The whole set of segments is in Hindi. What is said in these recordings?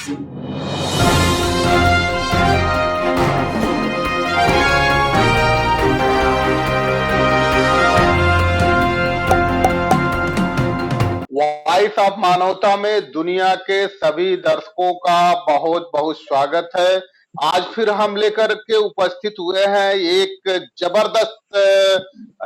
वॉइस ऑफ मानवता में दुनिया के सभी दर्शकों का बहुत बहुत स्वागत है। आज फिर हम लेकर के उपस्थित हुए हैं एक जबरदस्त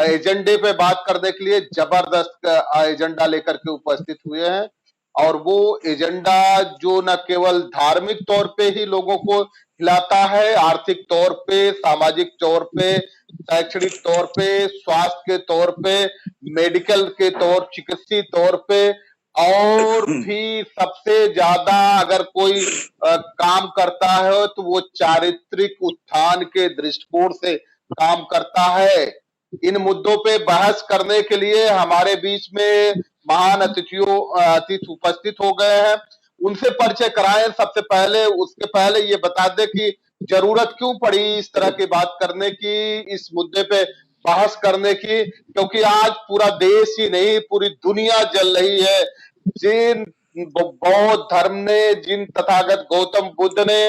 एजेंडे पे बात करने के लिए। जबरदस्त एजेंडा लेकर के उपस्थित हुए हैं और वो एजेंडा जो न केवल धार्मिक तौर पे ही लोगों को हिलाता है, आर्थिक तौर पे, सामाजिक तौर पे, शैक्षणिक तौर पे, स्वास्थ्य के तौर पे, मेडिकल के तौर, चिकित्सीय तौर पे, और भी सबसे ज्यादा अगर कोई काम करता है तो वो चारित्रिक उत्थान के दृष्टिकोण से काम करता है। इन मुद्दों पे बहस करने के लिए हमारे बीच में महान अतिथि उपस्थित हो गए हैं। उनसे परिचय कराएं सबसे पहले। उसके पहले ये बता दें कि जरूरत क्यों पड़ी इस तरह की बात करने की, इस मुद्दे पे बहस करने की, क्योंकि आज पूरा देश ही नहीं पूरी दुनिया जल रही है। जिन बौद्ध धर्म ने, जिन तथागत गौतम बुद्ध ने,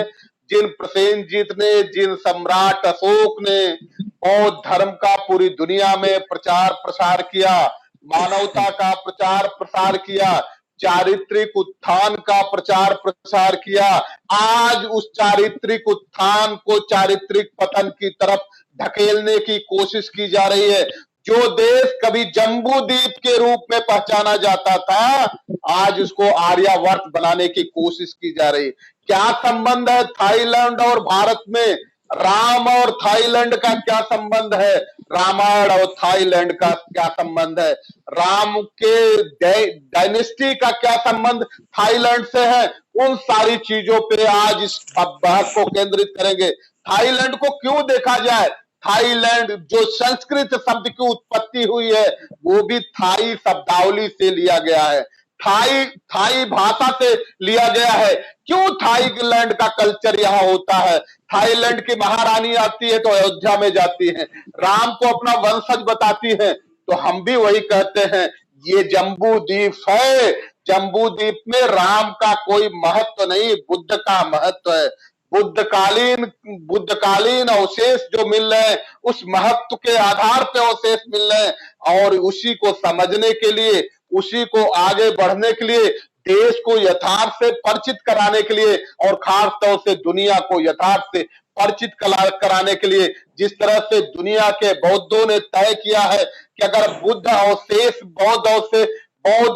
जिन प्रसेनजीत ने, जिन सम्राट अशोक ने बौद्ध धर्म का पूरी दुनिया में प्रचार प्रसार किया, मानवता का प्रचार प्रसार किया, चारित्रिक उत्थान का प्रचार प्रसार किया, आज उस चारित्रिक उत्थान को चारित्रिक पतन की तरफ ढकेलने की कोशिश की जा रही है। जो देश कभी जम्बू द्वीप के रूप में पहचाना जाता था, आज उसको आर्यावर्त बनाने की कोशिश की जा रही है। क्या संबंध है थाईलैंड और भारत में? राम और थाईलैंड का क्या संबंध है? रामायण और थाईलैंड का क्या संबंध है? राम के डायनेस्टी का क्या संबंध थाईलैंड से है? उन सारी चीजों पे आज इस बहस को केंद्रित करेंगे। थाईलैंड को क्यों देखा जाए? थाईलैंड जो संस्कृत शब्द की उत्पत्ति हुई है वो भी थाई शब्दावली से लिया गया है, थाई भाषा से लिया गया है। क्यों थाईलैंड का कल्चर यहाँ होता है? थाईलैंड की महारानी आती है तो अयोध्या में जाती है, राम को अपना वंशज बताती है, तो हम भी वही कहते हैं ये जम्बू द्वीप है। जम्बू द्वीप में राम का कोई महत्व नहीं, बुद्ध का महत्व है। बुद्धकालीन अवशेष जो मिल रहे हैं उस महत्व के आधार पे अवशेष मिल रहे हैं, और उसी को समझने के लिए, उसी को आगे बढ़ने के लिए, देश को यथार्थ से परिचित कराने के लिए और खास तौर से दुनिया को यथार्थ से परिचित कराने के लिए, जिस तरह से दुनिया के बौद्धों ने तय किया है कि अगर बुद्ध अवशेष, बौद्ध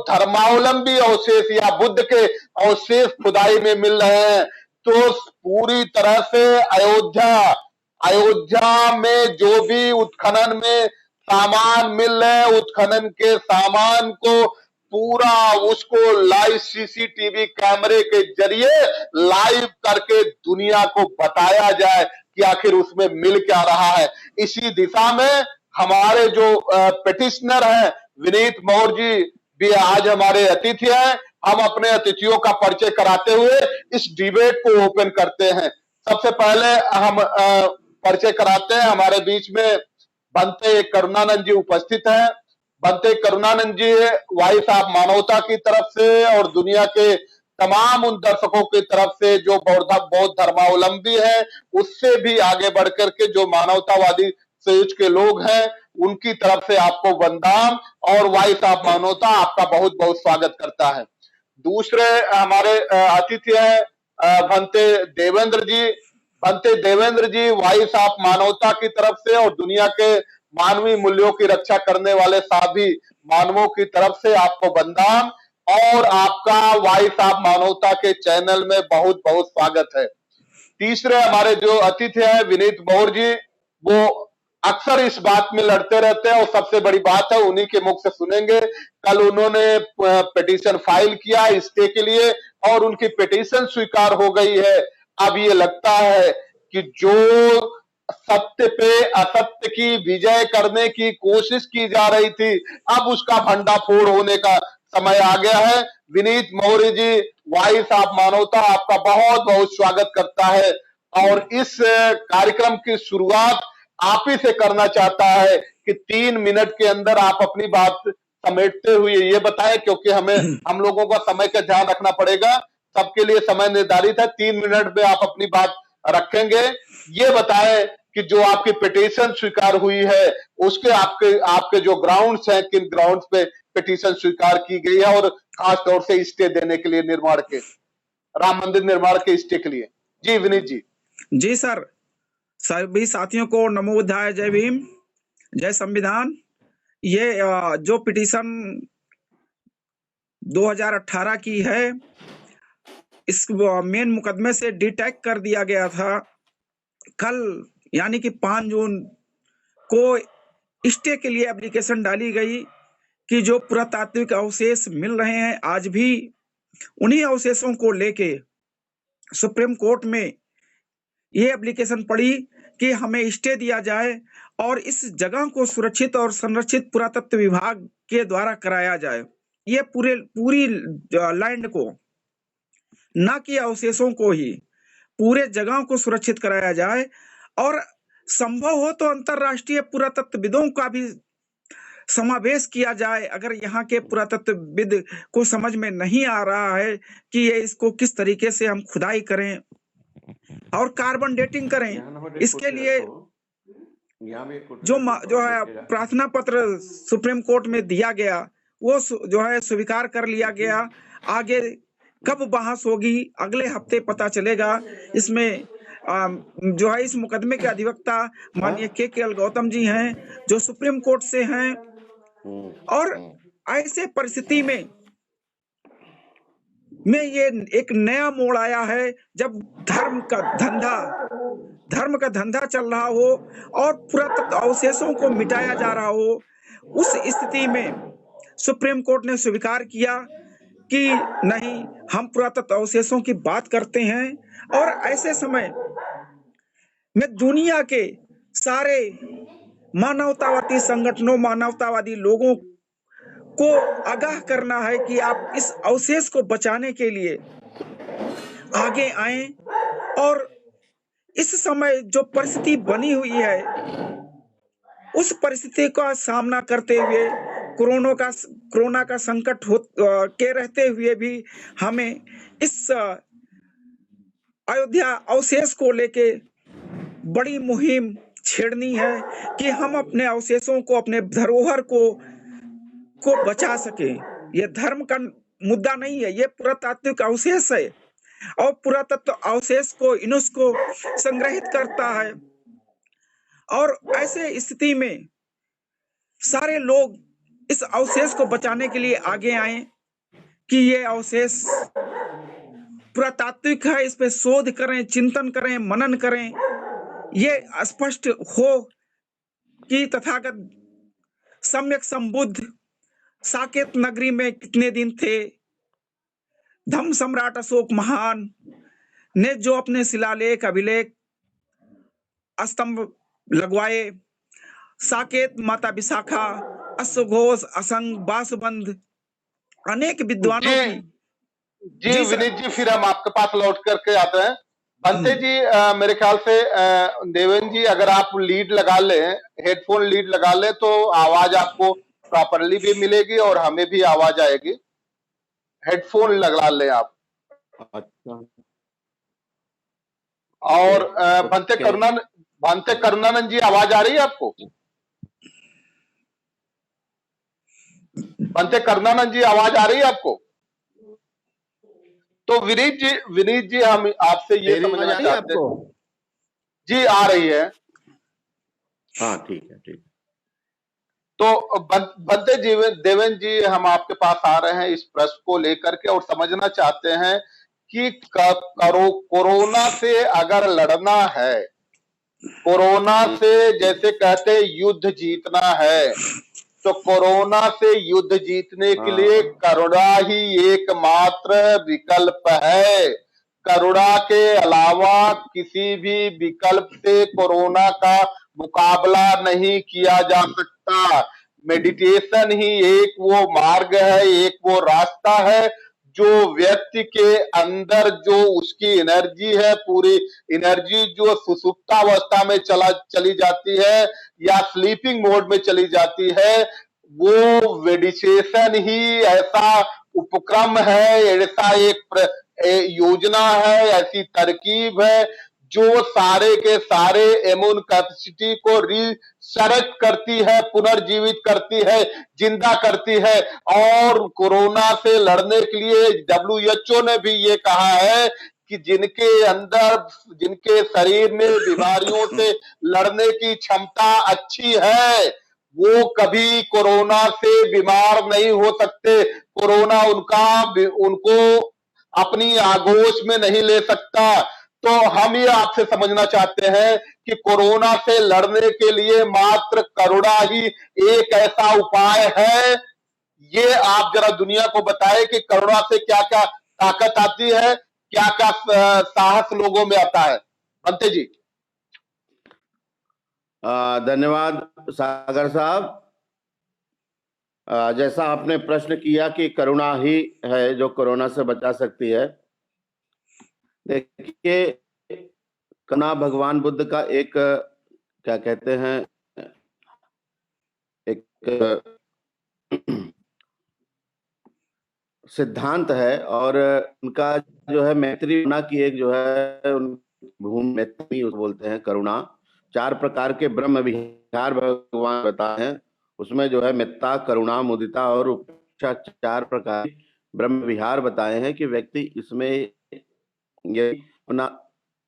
धर्मावलंबी अवशेष या बुद्ध के अवशेष खुदाई में मिल रहे हैं तो पूरी तरह से अयोध्या में जो भी उत्खनन में सामान मिल रहे हैं, उत्खनन के सामान को पूरा उसको लाइव सीसीटीवी कैमरे के जरिए लाइव करके दुनिया को बताया जाए कि आखिर उसमें मिल क्या रहा है। इसी दिशा में हमारे जो पिटिशनर हैं विनीत मौर्य जी भी आज हमारे अतिथि हैं। हम अपने अतिथियों का परिचय कराते हुए इस डिबेट को ओपन करते हैं। सबसे पहले हम परिचय कराते हैं, हमारे बीच में बनते करुणानंद जी उपस्थित हैं। बनते करुणानंद जी वॉइस ऑफ मानवता की तरफ से और दुनिया के तमाम उन दर्शकों की तरफ से जो बौद्ध धर्मावलंबी हैं, उससे भी आगे बढ़ करके जो मानवतावादी सोच के लोग हैं, उनकी तरफ से आपको वंदन और वॉइस ऑफ मानवता आपका बहुत बहुत स्वागत करता है। दूसरे हमारे अतिथि हैं भंते देवेंद्र जी। भंते देवेंद्र जी वॉइस ऑफ मानवता की तरफ से और दुनिया के मानवीय मूल्यों की रक्षा करने वाले सभी मानवों की तरफ से आपको वंदन और आपका वॉइस ऑफ मानवता के चैनल में बहुत बहुत स्वागत है। तीसरे हमारे जो अतिथि हैं विनीत मौर्य जी, वो अक्सर इस बात में लड़ते रहते हैं और सबसे बड़ी बात है उन्हीं के मुख से सुनेंगे। कल उन्होंने पिटीशन फाइल किया स्टे के लिए और उनकी पिटीशन स्वीकार हो गई है। अब ये लगता है कि जो सत्य पे असत्य की विजय करने की कोशिश की जा रही थी, अब उसका भंडाफोड़ होने का समय आ गया है। विनीत मौर्य जी वॉइस ऑफ मानवता आपका बहुत बहुत स्वागत करता है और इस कार्यक्रम की शुरुआत आप ही से करना चाहता है कि 3 मिनट के अंदर आप अपनी बात समेटते हुए ये बताएं, क्योंकि हम लोगों का समय का ध्यान रखना पड़ेगा सबके लिए समय निर्धारित है, 3 मिनट में आप अपनी बात रखेंगे। ये बताएं कि जो आपकी पिटीशन स्वीकार हुई है उसके आपके आपके जो ग्राउंड्स हैं, किन ग्राउंड्स पे पिटीशन स्वीकार की गई है, और खास तौर से स्टे देने के लिए, निर्माण के, राम मंदिर निर्माण के स्टे के लिए। जी विनीत जी। जी सर, सभी साथियों को नमो बुद्धाय, जय भीम, जय संविधान। ये जो पिटीशन 2018 की है, इस मेन मुकदमे से डिटैच कर दिया गया था। कल यानी कि 5 जून को स्टे के लिए एप्लीकेशन डाली गई कि जो पुरातात्विक अवशेष मिल रहे हैं आज भी, उन्हीं अवशेषों को लेके सुप्रीम कोर्ट में ये एप्लीकेशन पड़ी कि हमें स्टे दिया जाए और इस जगह को सुरक्षित और संरक्षित पुरातत्व विभाग के द्वारा कराया जाए। ये पूरी लैंड को, न कि अवशेषों को ही, पूरे जगह को सुरक्षित कराया जाए, और संभव हो तो अंतरराष्ट्रीय पुरातत्वविदों का भी समावेश किया जाए। अगर यहाँ के पुरातत्वविद को समझ में नहीं आ रहा है कि ये इसको किस तरीके से हम खुदाई करें और कार्बन डेटिंग करें, इसके लिए जो है प्रार्थना पत्र सुप्रीम कोर्ट में दिया गया, वो जो है स्वीकार कर लिया गया। आगे कब बहस होगी अगले हफ्ते पता चलेगा। इसमें जो है इस मुकदमे के अधिवक्ता माननीय के गौतम जी हैं, जो सुप्रीम कोर्ट से हैं। और ऐसे परिस्थिति में ये एक नया मोड़ आया है, जब धर्म का धंधा चल रहा हो और पुरातत्व अवशेषों को मिटाया जा रहा हो। उस स्थिति में सुप्रीम कोर्ट ने स्वीकार किया कि नहीं, हम पुरातत्व अवशेषों की बात करते हैं। और ऐसे समय में दुनिया के सारे मानवतावादी संगठनों, मानवतावादी लोगों को आगाह करना है कि आप इस अवशेष को बचाने के लिए आगे आए। और इस समय जो परिस्थिति बनी हुई है, उस परिस्थिति का सामना करते हुए, कोरोना का संकट के रहते हुए भी हमें इस अयोध्या अवशेष को लेके बड़ी मुहिम छेड़नी है कि हम अपने अवशेषों को, अपने धरोहर को बचा सके। ये धर्म का मुद्दा नहीं है, ये पुरातात्विक अवशेष है, और पुरातत्व अवशेष को यूनेस्को संग्रहित करता है। और ऐसे स्थिति में सारे लोग इस अवशेष को बचाने के लिए आगे आए कि ये अवशेष पुरातात्विक है, इस पे शोध करें, चिंतन करें, मनन करें। ये स्पष्ट हो कि तथागत सम्यक संबुद्ध साकेत नगरी में कितने दिन थे। धम्म सम्राट अशोक महान ने जो अपने शिलालेख, अभिलेख, स्तंभ लगवाए, साकेत, माता विशाखा, अश्वघोष, असंग, बासुबंध, अनेक विद्वानों की। जी विनीत जी, फिर हम आपके पास लौट करके आते हैं। बंते जी, मेरे ख्याल से देवेन जी, अगर आप लीड लगा लें, हेडफोन लीड लगा लें, तो आवाज आपको प्रॉपरली भी मिलेगी और हमें भी आवाज आएगी। हेडफोन लगा लें आप। अच्छा। और भंते करुणानंद जी, आवाज आ रही है आपको? भंते करुणानंद जी, आवाज आ रही है आपको? तो विनीत जी हम आपसे ये समझना चाहते हैं। जी आ रही है। हाँ ठीक है, ठीक। तो भंते देवेन जी, हम आपके पास आ रहे हैं इस प्रश्न को लेकर के, और समझना चाहते हैं कि कोरोना से अगर लड़ना है, कोरोना से जैसे कहते युद्ध जीतना है, तो कोरोना से युद्ध जीतने के लिए करुणा ही एकमात्र विकल्प है। करुणा के अलावा किसी भी विकल्प से कोरोना का मुकाबला नहीं किया जा सकता। मेडिटेशन ही एक वो मार्ग है, एक वो रास्ता है जो व्यक्ति के अंदर जो उसकी एनर्जी है, पूरी एनर्जी जो सुसुप्तावस्था में चली जाती है या स्लीपिंग मोड में चली जाती है, वो मेडिटेशन ही ऐसा उपक्रम है, ऐसा योजना है, ऐसी तरकीब है जो सारे के सारे इम्यून कैपेसिटी को रिसरेक्ट करती है, पुनर्जीवित करती है, जिंदा करती है। और कोरोना से लड़ने के लिए WHO ने भी ये कहा है कि जिनके शरीर में बीमारियों से लड़ने की क्षमता अच्छी है, वो कभी कोरोना से बीमार नहीं हो सकते। कोरोना उनको अपनी आगोश में नहीं ले सकता। तो हम ये आपसे समझना चाहते हैं कि कोरोना से लड़ने के लिए मात्र करुणा ही एक ऐसा उपाय है। ये आप जरा दुनिया को बताएं कि करुणा से क्या क्या ताकत आती है, क्या क्या साहस लोगों में आता है। भंते जी। धन्यवाद सागर साहब। जैसा आपने प्रश्न किया कि करुणा ही है जो कोरोना से बचा सकती है। देखिए, करुणा भगवान बुद्ध का एक क्या कहते हैं, एक सिद्धांत है, और उनका जो है मैत्री की एक जो है भूमि मैत्री बोलते हैं करुणा। 4 प्रकार के ब्रह्म विहार भगवान बताए हैं, उसमें जो है मेत्ता, करुणा, मुदिता और उपेक्षा 4 प्रकार ब्रह्म विहार बताए हैं कि व्यक्ति इसमें ये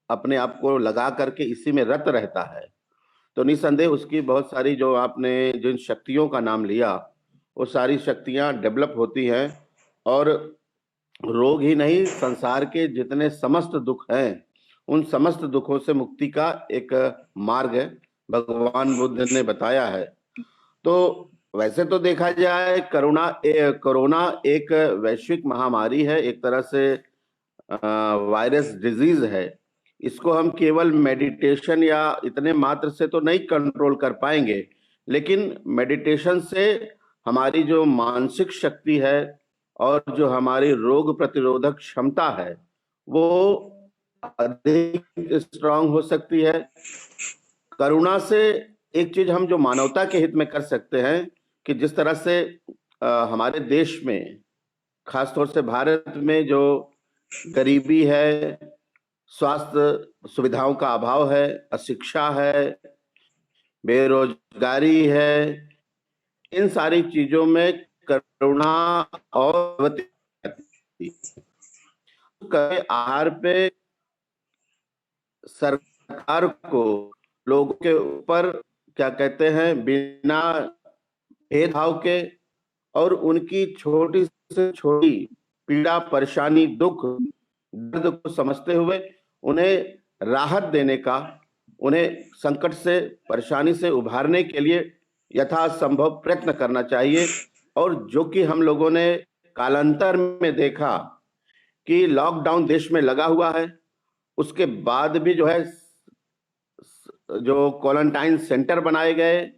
अपने आप को लगा करके इसी में रत रहता है तो निसंदेह उसकी बहुत सारी, जो आपने जिन शक्तियों का नाम लिया, वो सारी शक्तियां डेवलप होती हैं। और रोग ही नहीं, संसार के जितने समस्त दुख हैं, उन समस्त दुखों से मुक्ति का एक मार्ग भगवान बुद्ध ने बताया है। तो वैसे तो देखा जाए कोरोना एक वैश्विक महामारी है, एक तरह से वायरस डिजीज है। इसको हम केवल मेडिटेशन या इतने मात्र से तो नहीं कंट्रोल कर पाएंगे, लेकिन मेडिटेशन से हमारी जो मानसिक शक्ति है और जो हमारी रोग प्रतिरोधक क्षमता है वो अधिक स्ट्रांग हो सकती है। करुणा से एक चीज हम जो मानवता के हित में कर सकते हैं कि जिस तरह से हमारे देश में, खासतौर से भारत में, जो गरीबी है, स्वास्थ्य सुविधाओं का अभाव है, अशिक्षा है, बेरोजगारी है, इन सारी चीजों में करुणा और आहार पे सरकार को लोगों के ऊपर क्या कहते हैं, बिना भेदभाव के और उनकी छोटी से छोटी पीड़ा, परेशानी, दुख, दर्द को समझते हुए उन्हें राहत देने का, उन्हें संकट से, परेशानी से उभारने के लिए यथासंभव प्रयत्न करना चाहिए। और जो कि हम लोगों ने कालांतर में देखा कि लॉकडाउन देश में लगा हुआ है, उसके बाद भी जो है जो क्वारंटाइन सेंटर बनाए गए,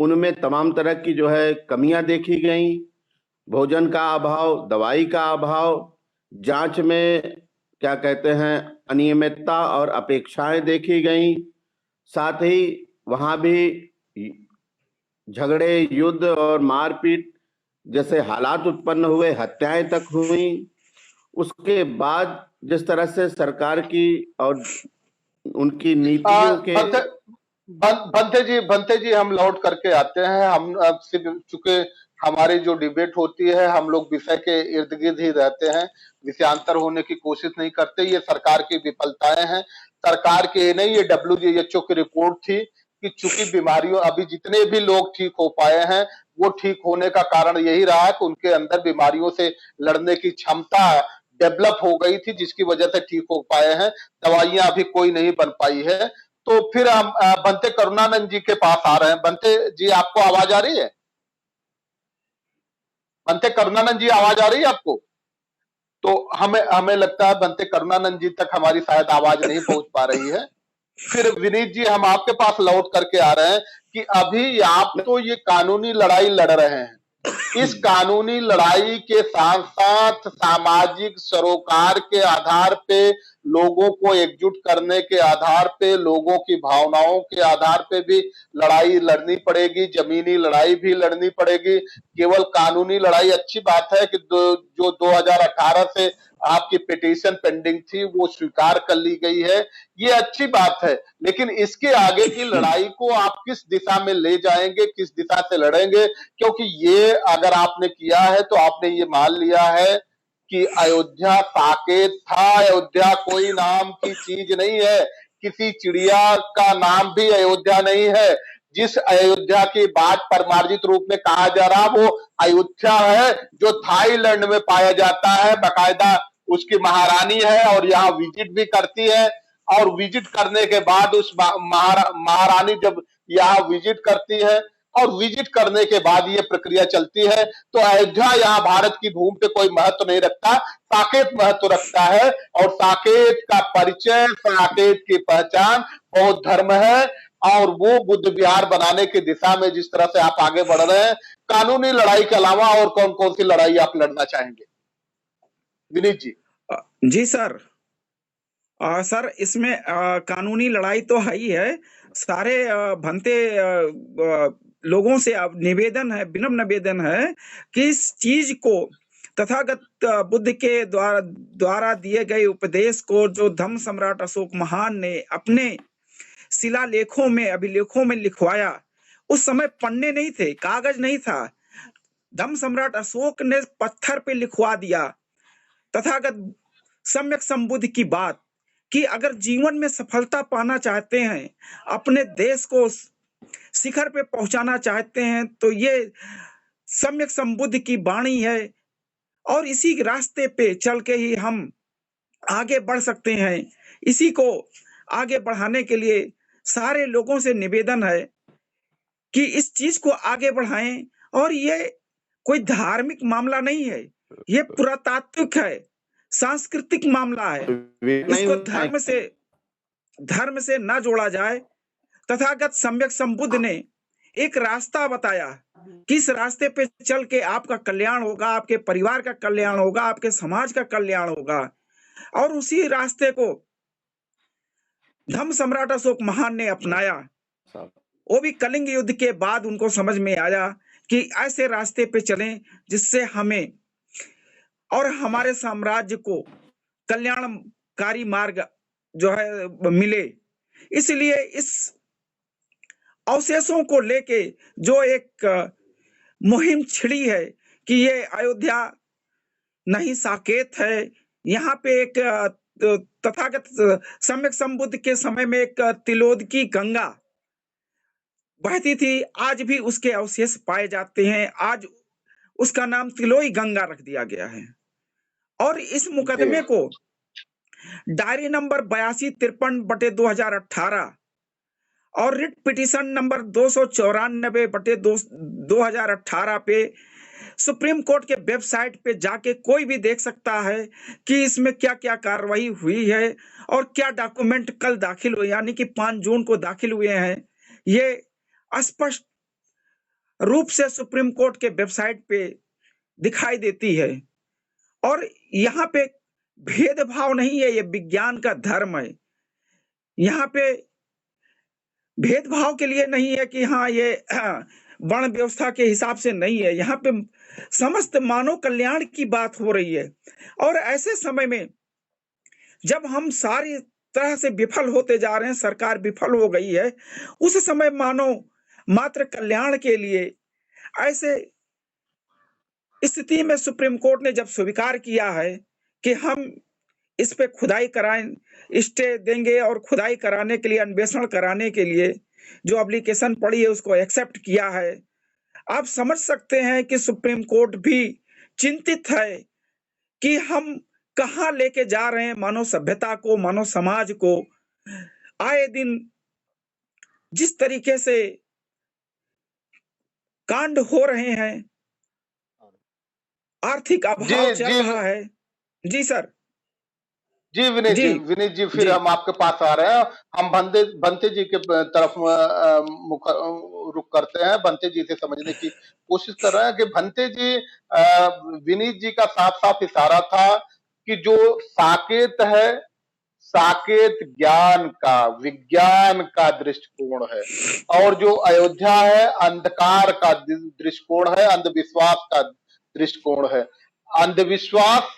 उनमें तमाम तरह की जो है कमियां देखी गई। भोजन का अभाव, दवाई का अभाव, जांच में क्या कहते हैं अनियमितता और अपेक्षाएं देखी गई। साथ ही वहां भी झगड़े, युद्ध और मारपीट जैसे हालात उत्पन्न हुए, हत्याएं तक हुई। उसके बाद जिस तरह से सरकार की और उनकी नीतियों के भंते जी हम लौट करके आते हैं। हम चूंकि हमारी जो डिबेट होती है, हम लोग विषय के इर्द गिर्द ही रहते हैं, विषयांतर होने की कोशिश नहीं करते। ये सरकार की विफलताएं हैं, सरकार के नहीं, ये WHO की रिपोर्ट थी कि चूंकि बीमारियों, अभी जितने भी लोग ठीक हो पाए हैं वो ठीक होने का कारण यही रहा है कि उनके अंदर बीमारियों से लड़ने की क्षमता डेवलप हो गई थी, जिसकी वजह से ठीक हो पाए हैं। दवाइयां अभी कोई नहीं बन पाई है। तो फिर हम बनते करुणानंद जी के पास आ रहे हैं। बनते जी, आपको आवाज आ रही है? बनते करुणानंद जी, आवाज आ रही है आपको? तो हमें लगता है बनते करुणानंद जी तक हमारी शायद आवाज नहीं पहुंच पा रही है। फिर विनीत जी, हम आपके पास लौट करके आ रहे हैं कि अभी आप तो ये कानूनी लड़ाई लड़ रहे हैं, इस कानूनी लड़ाई के साथ साथ सामाजिक सरोकार के आधार पे लोगों को एकजुट करने के आधार पे, लोगों की भावनाओं के आधार पे भी लड़ाई लड़नी पड़ेगी, जमीनी लड़ाई भी लड़नी पड़ेगी। केवल कानूनी लड़ाई अच्छी बात है कि जो 2018 से आपकी पिटीशन पेंडिंग थी वो स्वीकार कर ली गई है, ये अच्छी बात है। लेकिन इसके आगे की लड़ाई को आप किस दिशा में ले जाएंगे, किस दिशा से लड़ेंगे? क्योंकि ये अगर आपने किया है तो आपने ये मान लिया है कि अयोध्या साकेत था। अयोध्या कोई नाम की चीज नहीं है, किसी चिड़िया का नाम भी अयोध्या नहीं है। जिस अयोध्या की बात परमार्जित रूप में कहा जा रहा वो अयोध्या है जो थाईलैंड में पाया जाता है, बाकायदा उसकी महारानी है और यहाँ विजिट भी करती है। और विजिट करने के बाद उस महारानी जब यहाँ विजिट करती है और विजिट करने के बाद ये प्रक्रिया चलती है, तो अयोध्या यहाँ भारत की भूमि पे कोई महत्व नहीं रखता, साकेत महत्व रखता है। और साकेत का परिचय, साकेत की पहचान बौद्ध धर्म है। और वो बुद्ध विहार बनाने की दिशा में जिस तरह से आप आगे बढ़ रहे हैं, कानूनी लड़ाई के अलावा और कौन कौन सी लड़ाई आप लड़ना चाहेंगे विनीत जी? जी सर, सर इसमें कानूनी लड़ाई तो है ही है। सारे भंते लोगों से अब निवेदन है, विनम्र निवेदन है कि इस चीज को तथागत बुद्ध के द्वारा दिए गए उपदेश को जो धम्म सम्राट अशोक महान ने अपने शिलालेखों में, अभिलेखों में लिखवाया, उस समय पन्ने नहीं थे, कागज नहीं था। धम्म सम्राट अशोक ने पत्थर पे लिखवा दिया तथागत सम्यक संबुद्ध की बात कि अगर जीवन में सफलता पाना चाहते हैं, अपने देश को शिखर पे पहुंचाना चाहते हैं, तो ये सम्यक संबुद्ध की वाणी है और इसी रास्ते पे चल के ही हम आगे बढ़ सकते हैं। इसी को आगे बढ़ाने के लिए सारे लोगों से निवेदन है कि इस चीज को आगे बढ़ाएं। और ये कोई धार्मिक मामला नहीं है, ये पुरातात्विक है, सांस्कृतिक मामला है। इसको धर्म से ना जोड़ा जाए। तथागत सम्यक संबुद्ध ने एक रास्ता बताया कि इस रास्ते पे चल के आपका कल्याण होगा, आपके परिवार का कल्याण होगा, आपके समाज का कल्याण होगा। और उसी रास्ते को धम्म सम्राट अशोक महान ने अपनाया। वो भी कलिंग युद्ध के बाद उनको समझ में आया कि ऐसे रास्ते पे चलें जिससे हमें और हमारे साम्राज्य को कल्याणकारी मार्ग जो है मिले। इसलिए इस अवशेषों को लेके जो एक मुहिम छिड़ी है कि ये अयोध्या नहीं साकेत है, यहाँ पे एक तथागत सम्यक संबुद्ध के समय में एक तिलोदकी गंगा बहती थी, आज भी उसके अवशेष पाए जाते हैं। आज उसका नाम तिलोई गंगा रख दिया गया है। और इस मुकदमे को डायरी नंबर 8253/2018 और रिट पिटीशन नंबर 294/2018 पे सुप्रीम कोर्ट के वेबसाइट पे जाके कोई भी देख सकता है कि इसमें क्या क्या कार्रवाई हुई है और क्या डॉक्यूमेंट कल दाखिल हुए, यानी कि 5 जून को दाखिल हुए हैं। ये स्पष्ट रूप से सुप्रीम कोर्ट के वेबसाइट पे दिखाई देती है। और यहाँ पे भेदभाव नहीं है, ये विज्ञान का धर्म है। यहाँ पे भेदभाव के लिए नहीं है कि हाँ ये वर्ण व्यवस्था के हिसाब से नहीं है। यहाँ पे समस्त मानव कल्याण की बात हो रही है। और ऐसे समय में जब हम सारी तरह से विफल होते जा रहे हैं, सरकार विफल हो गई है, उस समय मानव मात्र कल्याण के लिए ऐसे स्थिति में सुप्रीम कोर्ट ने जब स्वीकार किया है कि हम इस पे खुदाई कराएं, स्टे देंगे और खुदाई कराने के लिए, अन्वेषण कराने के लिए जो एप्लीकेशन पड़ी है उसको एक्सेप्ट किया है, आप समझ सकते हैं कि सुप्रीम कोर्ट भी चिंतित है कि हम कहां लेके जा रहे हैं मानव सभ्यता को, मानव समाज को। आए दिन जिस तरीके से कांड हो रहे हैं, आर्थिक अभाव चल रहा है। जी सर। जी विनीत जी फिर हम आपके पास आ रहे हैं। हम बंते जी के तरफ रुख करते हैं, बंते जी से समझने की कोशिश कर रहे हैं कि बंते जी, विनीत जी का साफ साफ इशारा था कि जो साकेत है साकेत ज्ञान का, विज्ञान का दृष्टिकोण है, और जो अयोध्या है अंधकार का दृष्टिकोण है, अंधविश्वास का दृष्टिकोण है। अंधविश्वास,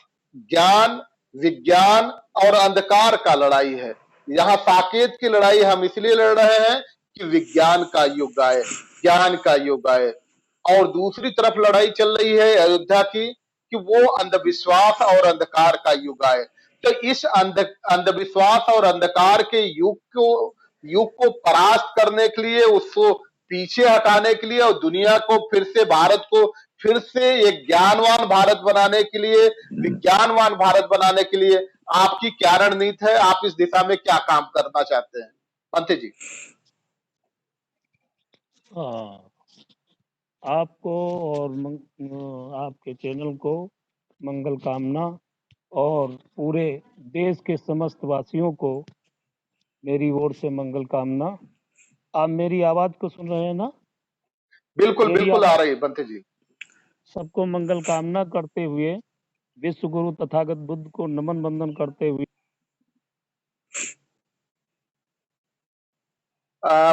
ज्ञान, विज्ञान और अंधकार का लड़ाई है। यहाँ साकेत की लड़ाई हम इसलिए लड़ रहे हैं कि विज्ञान का युग आए, ज्ञान का युग आए, और दूसरी तरफ लड़ाई चल रही है अयोध्या की कि वो अंधविश्वास और अंधकार का युग आए। तो इस अंधविश्वास और अंधकार के युग को परास्त करने के लिए, उसको पीछे हटाने के लिए, और दुनिया को फिर से, भारत को फिर से एक ज्ञानवान भारत बनाने के लिए, विज्ञानवान भारत बनाने के लिए आपकी क्या रणनीति है? आप इस दिशा में क्या काम करना चाहते हैं, पंते जी? आपको और आपके चैनल को मंगल कामना, और पूरे देश के समस्त वासियों को मेरी ओर से मंगल कामना। आप मेरी आवाज को सुन रहे हैं ना? बिल्कुल बिल्कुल आ रही है पंते जी। सबको मंगल कामना करते हुए, विश्व गुरु तथागत बुद्ध को नमन वंदन करते हुए।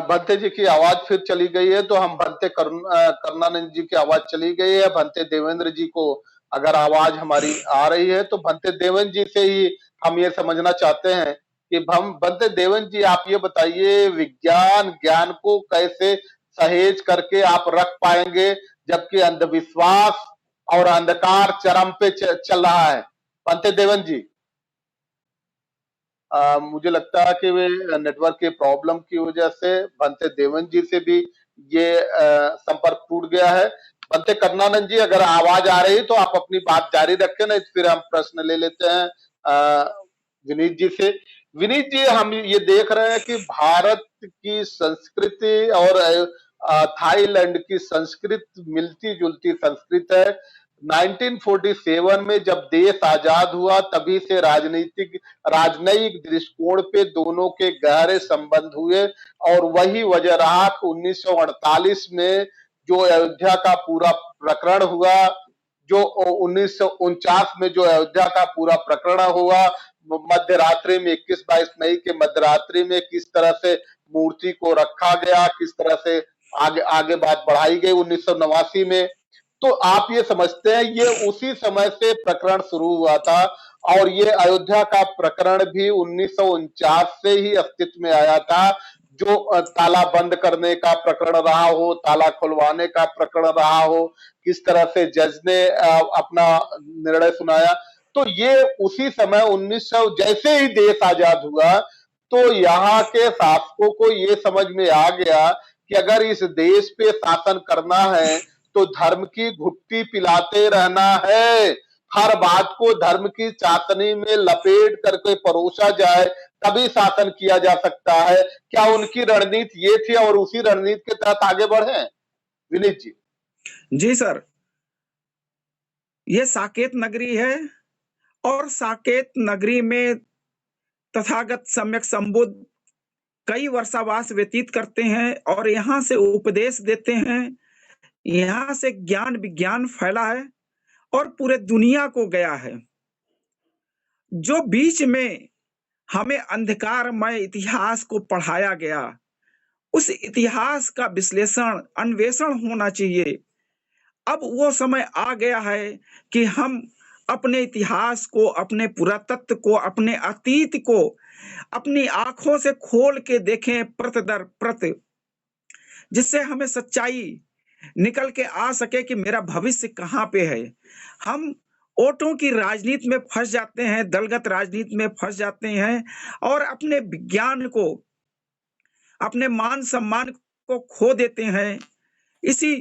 भंते जी की आवाज फिर चली गई है, तो हम भंते करुणानंद जी की आवाज चली गई है। भंते देवेंद्र जी को अगर आवाज हमारी आ रही है तो भंते देवेंद्र जी से ही हम ये समझना चाहते हैं कि हम, भंते देवेंद्र जी आप ये बताइए, विज्ञान ज्ञान को कैसे सहेज करके आप रख पाएंगे जबकि अंधविश्वास और अंधकार चरम पे चल रहा है? भंते देवेंद्र जी, मुझे लगता है कि वे नेटवर्क के प्रॉब्लम की वजह से भंते देवेंद्र जी से भी ये संपर्क टूट गया है। भंते करुणानंद जी, अगर आवाज आ रही तो आप अपनी बात जारी रखें, नहीं फिर हम प्रश्न ले लेते हैं विनीत जी से। विनीत जी, हम ये देख रहे हैं कि भारत की संस्कृति और थाईलैंड की संस्कृति मिलती जुलती संस्कृति है। 1947 में जब देश आजाद हुआ तभी से राजनयिक दृष्टिकोण पे दोनों के गहरे संबंध हुए, और वही वजह रहा 1948 में जो अयोध्या का पूरा प्रकरण हुआ, जो 1949 में जो अयोध्या का पूरा प्रकरण हुआ, मध्य रात्रि में 21-22 मई के मध्यरात्रि में किस तरह से मूर्ति को रखा गया, किस तरह से आगे आगे बात बढ़ाई गई 1989 में। तो आप ये समझते हैं ये उसी समय से प्रकरण शुरू हुआ था, और ये अयोध्या का प्रकरण भी 1949 से ही अस्तित्व में आया था, जो ताला बंद करने का प्रकरण रहा हो, ताला खुलवाने का प्रकरण रहा हो, किस तरह से जज ने अपना निर्णय सुनाया। तो ये उसी समय 1900 जैसे ही देश आजाद हुआ तो यहाँ के शासकों को ये समझ में आ गया कि अगर इस देश पे शासन करना है तो धर्म की घुट्टी पिलाते रहना है, हर बात को धर्म की चाशनी में लपेट करके परोसा जाए तभी शासन किया जा सकता है। क्या उनकी रणनीति ये थी और उसी रणनीति के तहत आगे बढ़े विनीत जी? जी सर, ये साकेत नगरी है, और साकेत नगरी में तथागत सम्यक संबुद्ध कई वर्षावास व्यतीत करते हैं और यहाँ से उपदेश देते हैं। यहाँ से ज्ञान विज्ञान फैला है और पूरे दुनिया को गया है। जो बीच में हमें अंधकारमय इतिहास को पढ़ाया गया, उस इतिहास का विश्लेषण अन्वेषण होना चाहिए। अब वो समय आ गया है कि हम अपने इतिहास को, अपने पुरातत्व को, अपने अतीत को अपनी आंखों से खोल के देखें प्रत दर प्रत, जिससे हमें सच्चाई निकल के आ सके कि मेरा भविष्य कहाँ पे है। हम वोटों की राजनीति में फंस जाते हैं, दलगत राजनीति में फंस जाते हैं और अपने विज्ञान को, अपने मान सम्मान को खो देते हैं। इसी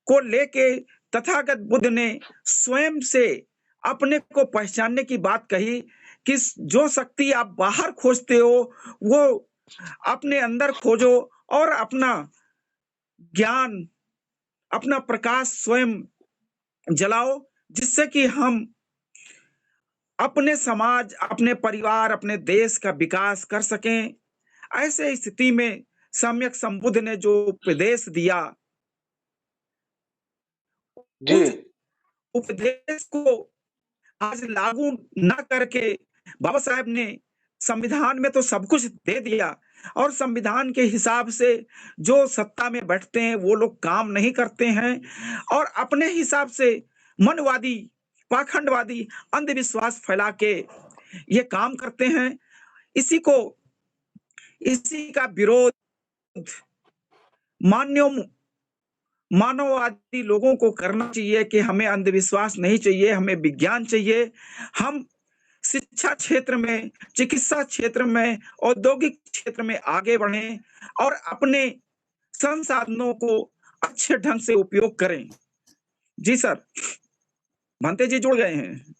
को लेके तथागत बुद्ध ने स्वयं से अपने को पहचानने की बात कही कि जो शक्ति आप बाहर खोजते हो वो अपने अंदर खोजो और अपना ज्ञान, अपना प्रकाश स्वयं जलाओ, जिससे कि हम अपने समाज, अपने परिवार, अपने देश का विकास कर सकें। ऐसे स्थिति में सम्यक संबुद्ध ने जो उपदेश दिया, जी, उपदेश को आज लागू न करके बाबा साहेब ने संविधान में तो सब कुछ दे दिया और संविधान के हिसाब से जो सत्ता में बैठते हैं वो लोग काम नहीं करते हैं और अपने हिसाब से मनवादी, पाखंडवादी, अंधविश्वास फैला के ये काम करते हैं। इसी का विरोध मानववादी लोगों को करना चाहिए कि हमें अंधविश्वास नहीं चाहिए, हमें विज्ञान चाहिए। हम शिक्षा क्षेत्र में, चिकित्सा क्षेत्र में, औद्योगिक क्षेत्र में आगे बढ़ें और अपने संसाधनों को अच्छे ढंग से उपयोग करें। जी सर, भंते जी जुड़ गए हैं।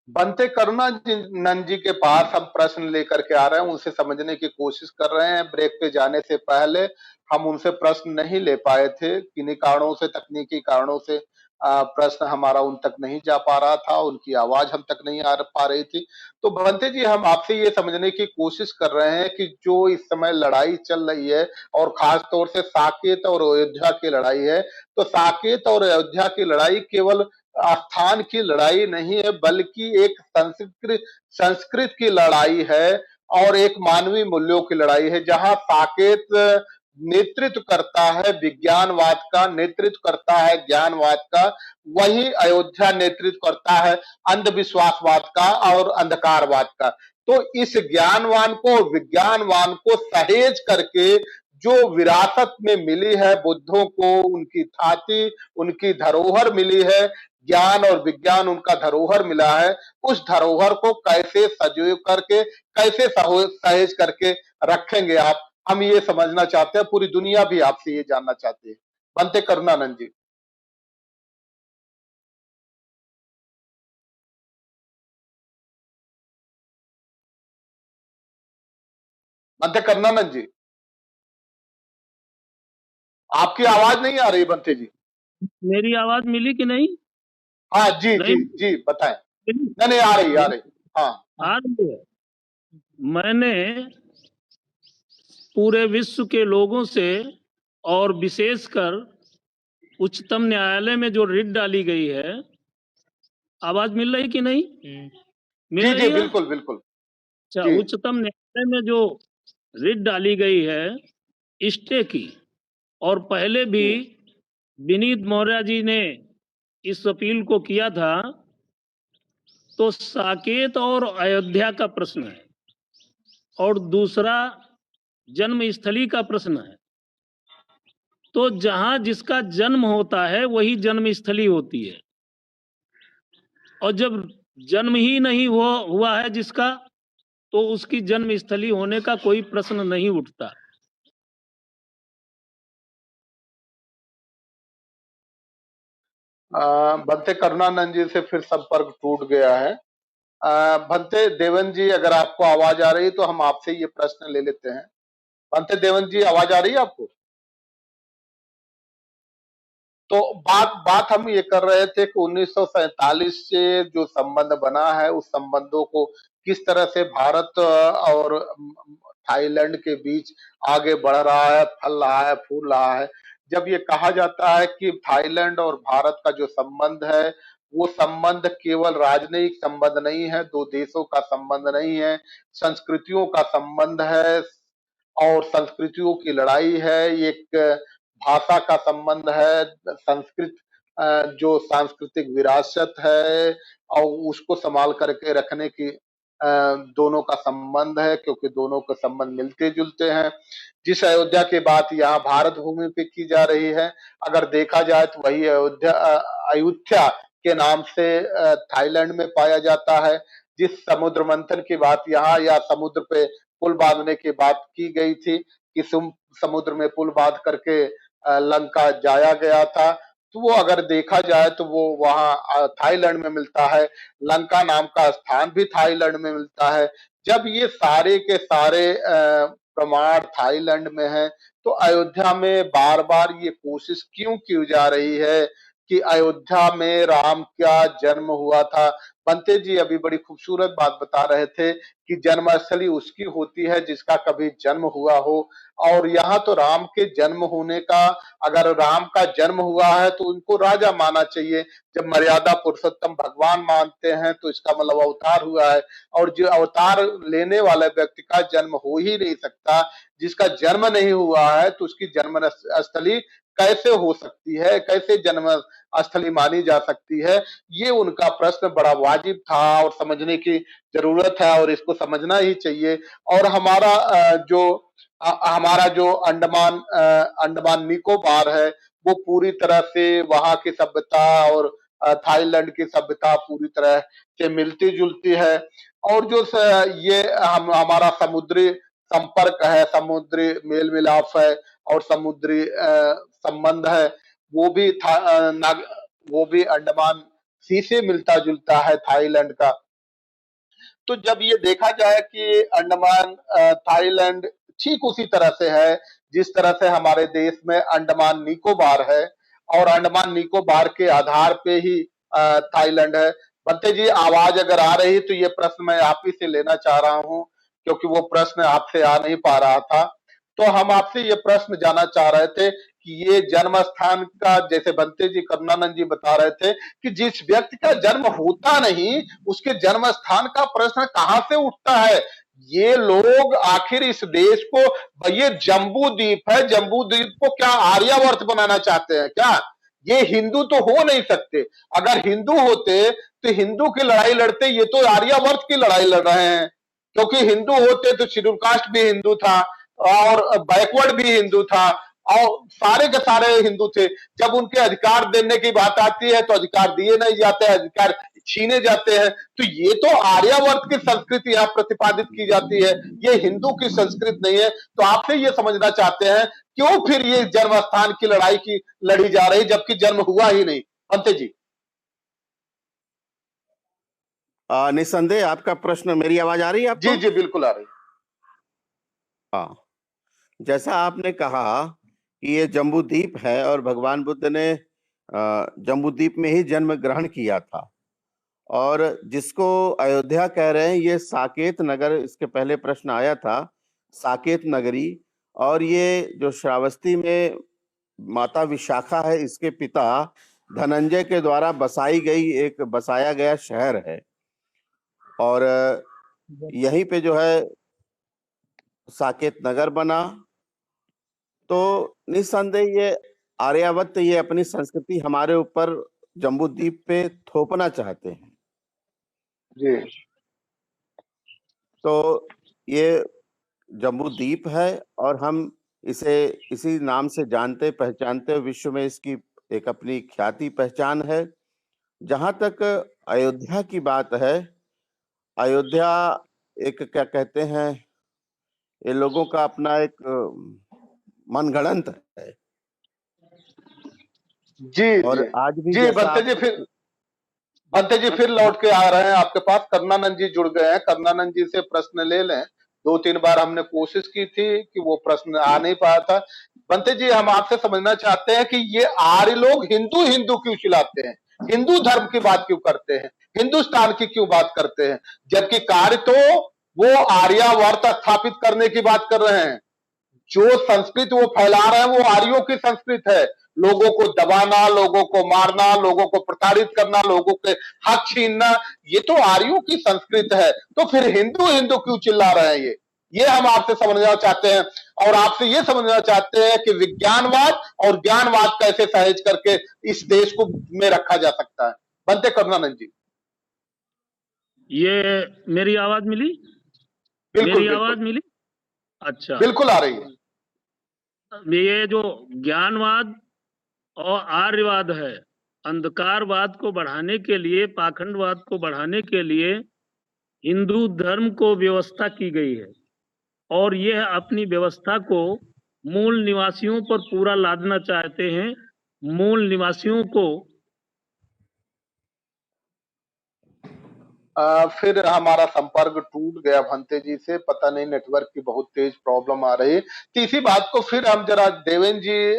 बनते करुणानंद जी के पास हम प्रश्न लेकर के आ रहे हैं, उनसे समझने की कोशिश कर रहे हैं। ब्रेक पे जाने से पहले हम उनसे प्रश्न नहीं ले पाए थे, किन्हीं कारणों से, तकनीकी कारणों से प्रश्न हमारा उन तक नहीं जा पा रहा था, उनकी आवाज हम तक नहीं आ पा रही थी। तो भंते जी, हम आपसे ये समझने की कोशिश कर रहे हैं कि जो इस समय लड़ाई चल रही है और खास तौर से साकेत और अयोध्या की लड़ाई है, तो साकेत और अयोध्या की लड़ाई केवल स्थान की लड़ाई नहीं है, बल्कि एक संस्कृत की लड़ाई है और एक मानवीय मूल्यों की लड़ाई है, जहां साकेत नेतृत्व करता है विज्ञानवाद का, नेतृत्व करता है ज्ञानवाद का, वहीं अयोध्या नेतृत्व करता है अंधविश्वासवाद का और अंधकारवाद का। तो इस ज्ञानवान को, विज्ञानवान को सहेज करके जो विरासत में मिली है बुद्धों को, उनकी थाती, उनकी धरोहर मिली है, ज्ञान और विज्ञान उनका धरोहर मिला है, उस धरोहर को कैसे सजो करके, कैसे सहेज करके रखेंगे आप? हम ये समझना चाहते हैं, पूरी दुनिया भी आपसे ये जानना चाहती है। बनते करुणानंद जी। बनते करुणानंद जी, आपकी आवाज नहीं आ रही बनते जी। मेरी आवाज मिली कि नहीं? हाँ जी नहीं, जी जी, बताएं। नहीं आ रही, आ रही। हाँ, आ रही है। मैंने पूरे विश्व के लोगों से और विशेषकर उच्चतम न्यायालय में जो रिट डाली गई है, आवाज मिल रही कि नहीं? मिल जी रही जी, है? बिल्कुल बिल्कुल अच्छा, जी। उच्चतम न्यायालय में जो रिट डाली गई है स्टे की, और पहले भी विनीत मौर्य जी ने इस अपील को किया था, तो साकेत और अयोध्या का प्रश्न है और दूसरा जन्मस्थली का प्रश्न है। तो जहां जिसका जन्म होता है वही जन्मस्थली होती है, और जब जन्म ही नहीं हुआ है जिसका, तो उसकी जन्मस्थली होने का कोई प्रश्न नहीं उठता। भंते करुणानंद जी से फिर संपर्क टूट गया है। भंते देवन जी, अगर आपको आवाज आ रही तो हम आपसे ये प्रश्न ले लेते हैं। भंते देवन जी, आवाज आ रही है आपको? तो बात हम ये कर रहे थे कि 1947 से जो संबंध बना है, उस संबंधों को किस तरह से भारत और थाईलैंड के बीच आगे बढ़ रहा है, फल रहा है, फूल रहा है। जब ये कहा जाता है कि थाईलैंड और भारत का जो संबंध है, वो संबंध केवल राजनयिक संबंध नहीं है, दो देशों का संबंध नहीं है, संस्कृतियों का संबंध है और संस्कृतियों की लड़ाई है, एक भाषा का संबंध है, संस्कृत जो सांस्कृतिक विरासत है और उसको संभाल करके रखने की दोनों का संबंध है, क्योंकि दोनों के संबंध मिलते जुलते हैं। जिस अयोध्या की बात यहाँ भारत भूमि पे की जा रही है, अगर देखा जाए तो वही अयोध्या के नाम से थाईलैंड में पाया जाता है। जिस समुद्र मंथन की बात यहाँ या समुद्र पे पुल बांधने की बात की गई थी कि समुद्र में पुल बांध करके लंका जाया गया था, तो वो अगर देखा जाए तो वो वहां थाईलैंड में मिलता है। लंका नाम का स्थान भी थाईलैंड में मिलता है। जब ये सारे के सारे प्रमाण थाईलैंड में है, तो अयोध्या में बार बार ये कोशिश क्यों की जा रही है कि अयोध्या में राम का जन्म हुआ था। बंते जी अभी बड़ी खूबसूरत बात बता रहे थे कि जन्मस्थली उसकी होती है जिसका कभी जन्म हुआ हो, और यहाँ तो राम के जन्म होने का, अगर राम का जन्म हुआ है तो उनको राजा मानना चाहिए। जब मर्यादा पुरुषोत्तम भगवान मानते हैं तो इसका मतलब अवतार हुआ है, और जो अवतार लेने वाले व्यक्ति का जन्म हो ही नहीं सकता। जिसका जन्म नहीं हुआ है तो उसकी जन्म स्थली कैसे हो सकती है, कैसे जन्म स्थली मानी जा सकती है? ये उनका प्रश्न बड़ा वाजिब था और समझने की जरूरत है, और इसको समझना ही चाहिए। और हमारा जो अंडमान निकोबार है, वो पूरी तरह से वहां की सभ्यता और थाईलैंड की सभ्यता पूरी तरह से मिलती जुलती है। और ये हमारा समुद्री संपर्क है, समुद्री मेल मिलाप है, और समुद्री संबंध है, वो भी वो भी अंडमान सी से मिलता जुलता है थाईलैंड का। तो जब ये देखा जाए कि अंडमान थाईलैंड ठीक उसी तरह से है जिस तरह से हमारे देश में अंडमान निकोबार है, और अंडमान निकोबार के आधार पे ही थाईलैंड है। बंते जी आवाज अगर आ रही तो ये प्रश्न मैं आप ही से लेना चाह रहा हूं, क्योंकि वो प्रश्न आपसे आ नहीं पा रहा था। तो हम आपसे ये प्रश्न जानना चाह रहे थे कि ये जन्म स्थान का, जैसे बंते जी करुणानंद जी बता रहे थे कि जिस व्यक्ति का जन्म होता नहीं उसके जन्म स्थान का प्रश्न कहां से उठता है? ये लोग आखिर इस देश को, ये जम्बू द्वीप है, जम्बू द्वीप को क्या आर्यावर्त बनाना चाहते हैं क्या? ये हिंदू तो हो नहीं सकते। अगर हिंदू होते तो हिंदू की लड़ाई लड़ते, ये तो आर्यावर्त की लड़ाई लड़ रहे हैं। क्योंकि हिंदू होते तो शेड्यूल कास्ट भी हिंदू था, और बैकवर्ड भी हिंदू था, और सारे के सारे हिंदू थे। जब उनके अधिकार देने की बात आती है तो अधिकार दिए नहीं जाते, अधिकार छीने जाते हैं। तो ये तो आर्यावर्त की संस्कृति यहाँ प्रतिपादित की जाती है, ये हिंदू की संस्कृति नहीं है। तो आपसे ये समझना चाहते हैं क्यों फिर ये जन्म स्थान की लड़ाई की लड़ी जा रही जबकि जन्म हुआ ही नहीं? अंते जी। निस्संदेह आपका प्रश्न, मेरी आवाज आ रही है आपको? जी जी बिल्कुल आ रही। हाँ, जैसा आपने कहा कि ये जम्बूद्वीप है और भगवान बुद्ध ने जम्बूद्वीप में ही जन्म ग्रहण किया था, और जिसको अयोध्या कह रहे हैं ये साकेत नगर, इसके पहले प्रश्न आया था, साकेत नगरी। और ये जो श्रावस्ती में माता विशाखा है, इसके पिता धनंजय के द्वारा बसाया गया शहर है। और यहीं पे जो है साकेत नगर बना। तो निस्संदेह ये आर्यावर्त ये अपनी संस्कृति हमारे ऊपर जम्बूद्वीप पे थोपना चाहते हैं। जी तो ये जम्बूद्वीप है और हम इसे इसी नाम से जानते पहचानते हैं, विश्व में इसकी एक अपनी ख्याति पहचान है। जहां तक अयोध्या की बात है, अयोध्या एक क्या कहते हैं, ये लोगों का अपना एक मनगढ़ंत है। जी और जी आज भी जी जैसा बंते जी फिर लौट के आ रहे हैं आपके पास। करुणानंद जी जुड़ गए हैं, करुणानंद जी से प्रश्न ले लें। 2-3 बार हमने कोशिश की थी कि वो प्रश्न आ नहीं पाया था। बंते जी हम आपसे समझना चाहते हैं कि ये आर्य लोग हिंदू हिंदू क्यों चिल्लाते हैं, हिंदू धर्म की बात क्यों करते हैं, हिंदुस्तान की क्यों बात करते हैं, जबकि कार्य तो वो आर्यावर्त स्थापित करने की बात कर रहे हैं। जो संस्कृति वो फैला रहे हैं वो आर्यों की संस्कृति है। लोगों को दबाना, लोगों को मारना, लोगों को प्रताड़ित करना, लोगों के हक छीनना, ये तो आर्यों की संस्कृति है। तो फिर हिंदू हिंदू क्यों चिल्ला रहे हैं? ये हम आपसे समझना चाहते हैं, और आपसे ये समझना चाहते हैं कि विज्ञानवाद और ज्ञानवाद कैसे सहेज करके इस देश को में रखा जा सकता है। बनते करुणानंद जी। ये मेरी आवाज मिली? बिल्कुल मेरी बिल्कुल आवाज मिली? अच्छा, बिल्कुल आ रही है। ये जो ज्ञानवाद और आर्यवाद है, अंधकारवाद को बढ़ाने के लिए, पाखंडवाद को बढ़ाने के लिए हिंदू धर्म को व्यवस्था की गई है, और यह अपनी व्यवस्था को मूल निवासियों पर पूरा लादना चाहते हैं। मूल निवासियों को फिर हमारा संपर्क टूट गया भंते जी से, पता नहीं नेटवर्क की बहुत तेज प्रॉब्लम आ रही है। तो इसी बात को फिर हम जरा देवेंद्र जी,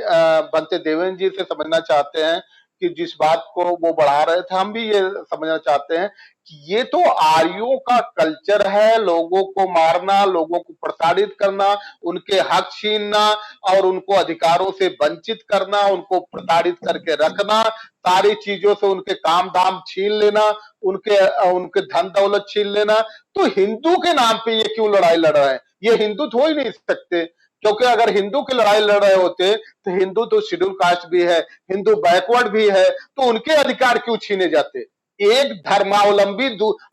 भंते देवेंद्र जी से समझना चाहते हैं कि जिस बात को वो बढ़ा रहे थे, हम भी ये समझना चाहते हैं कि ये तो आर्यों का कल्चर है, लोगों को मारना, लोगों को प्रताड़ित करना, उनके हक छीनना और उनको अधिकारों से वंचित करना, उनको प्रताड़ित करके रखना, सारी चीजों से उनके काम धाम छीन लेना, उनके उनके धन दौलत छीन लेना। तो हिंदू के नाम पे ये क्यों लड़ाई लड़ रहे हैं? ये हिंदू तो हो ही नहीं सकते, क्योंकि अगर हिंदू की लड़ाई लड़ रहे होते तो हिंदू तो शेड्यूल कास्ट भी है, हिंदू बैकवर्ड भी है, तो उनके अधिकार क्यों छीने जाते? एक धर्मावलंबी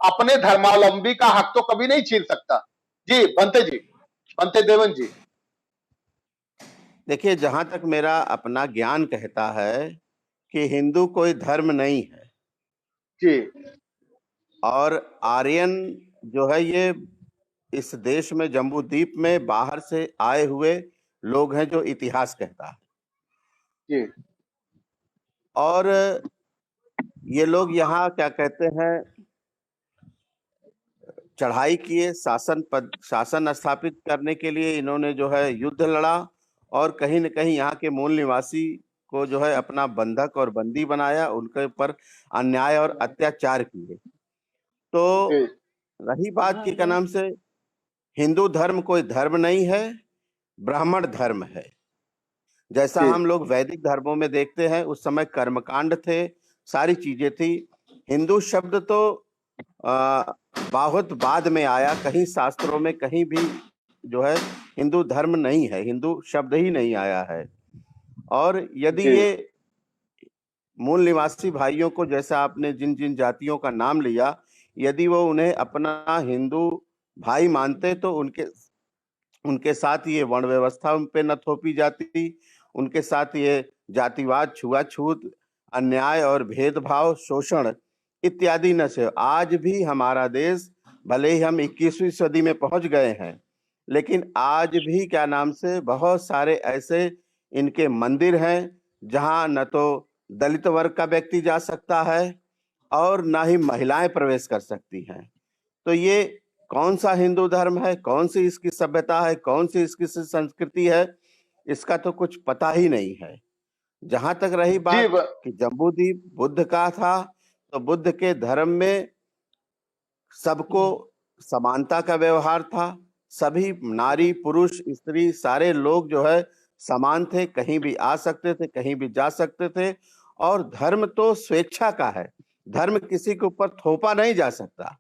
अपने धर्मावलंबी का हक तो कभी नहीं छीन सकता। जी, बनते देवन जी। देखिए, जहां तक मेरा अपना ज्ञान कहता है कि हिंदू कोई धर्म नहीं है जी और आर्यन जो है ये इस देश में जम्बू द्वीप में बाहर से आए हुए लोग हैं, जो इतिहास कहता है। जी और ये लोग यहाँ क्या कहते हैं, चढ़ाई किए, शासन स्थापित करने के लिए इन्होंने जो है युद्ध लड़ा और कहीं न कहीं यहाँ के मूल निवासी को जो है अपना बंधक और बंदी बनाया, उनके ऊपर अन्याय और अत्याचार किए। तो जी रही बात की क्या नाम से, हिंदू धर्म कोई धर्म नहीं है, ब्राह्मण धर्म है। जैसा जी हम लोग वैदिक धर्मों में देखते हैं, उस समय कर्मकांड थे, सारी चीजें थी। हिंदू शब्द तो बहुत बाद में आया, कहीं शास्त्रों में कहीं भी जो है हिंदू धर्म नहीं है, हिंदू शब्द ही नहीं आया है। और यदि जी ये मूल निवासी भाइयों को, जैसा आपने जिन जिन जातियों का नाम लिया, यदि वो उन्हें अपना हिंदू भाई मानते तो उनके साथ ये वर्ण व्यवस्था उन पे न थोपी जाती, उनके साथ ये जातिवाद, छुआछूत, अन्याय और भेदभाव, शोषण इत्यादि न से। आज भी हमारा देश, भले ही हम 21वीं सदी में पहुंच गए हैं, लेकिन आज भी क्या नाम से बहुत सारे ऐसे इनके मंदिर हैं जहां न तो दलित वर्ग का व्यक्ति जा सकता है और ना ही महिलाएं प्रवेश कर सकती हैं। तो ये कौन सा हिंदू धर्म है, कौन सी इसकी सभ्यता है, कौन सी इसकी संस्कृति है, इसका तो कुछ पता ही नहीं है। जहां तक रही जी बात कि जम्बूद्वीप बुद्ध का था, तो बुद्ध के धर्म में सबको समानता का व्यवहार था। सभी नारी, पुरुष, स्त्री, सारे लोग जो है समान थे, कहीं भी आ सकते थे, कहीं भी जा सकते थे। और धर्म तो स्वेच्छा का है, धर्म किसी के ऊपर थोपा नहीं जा सकता।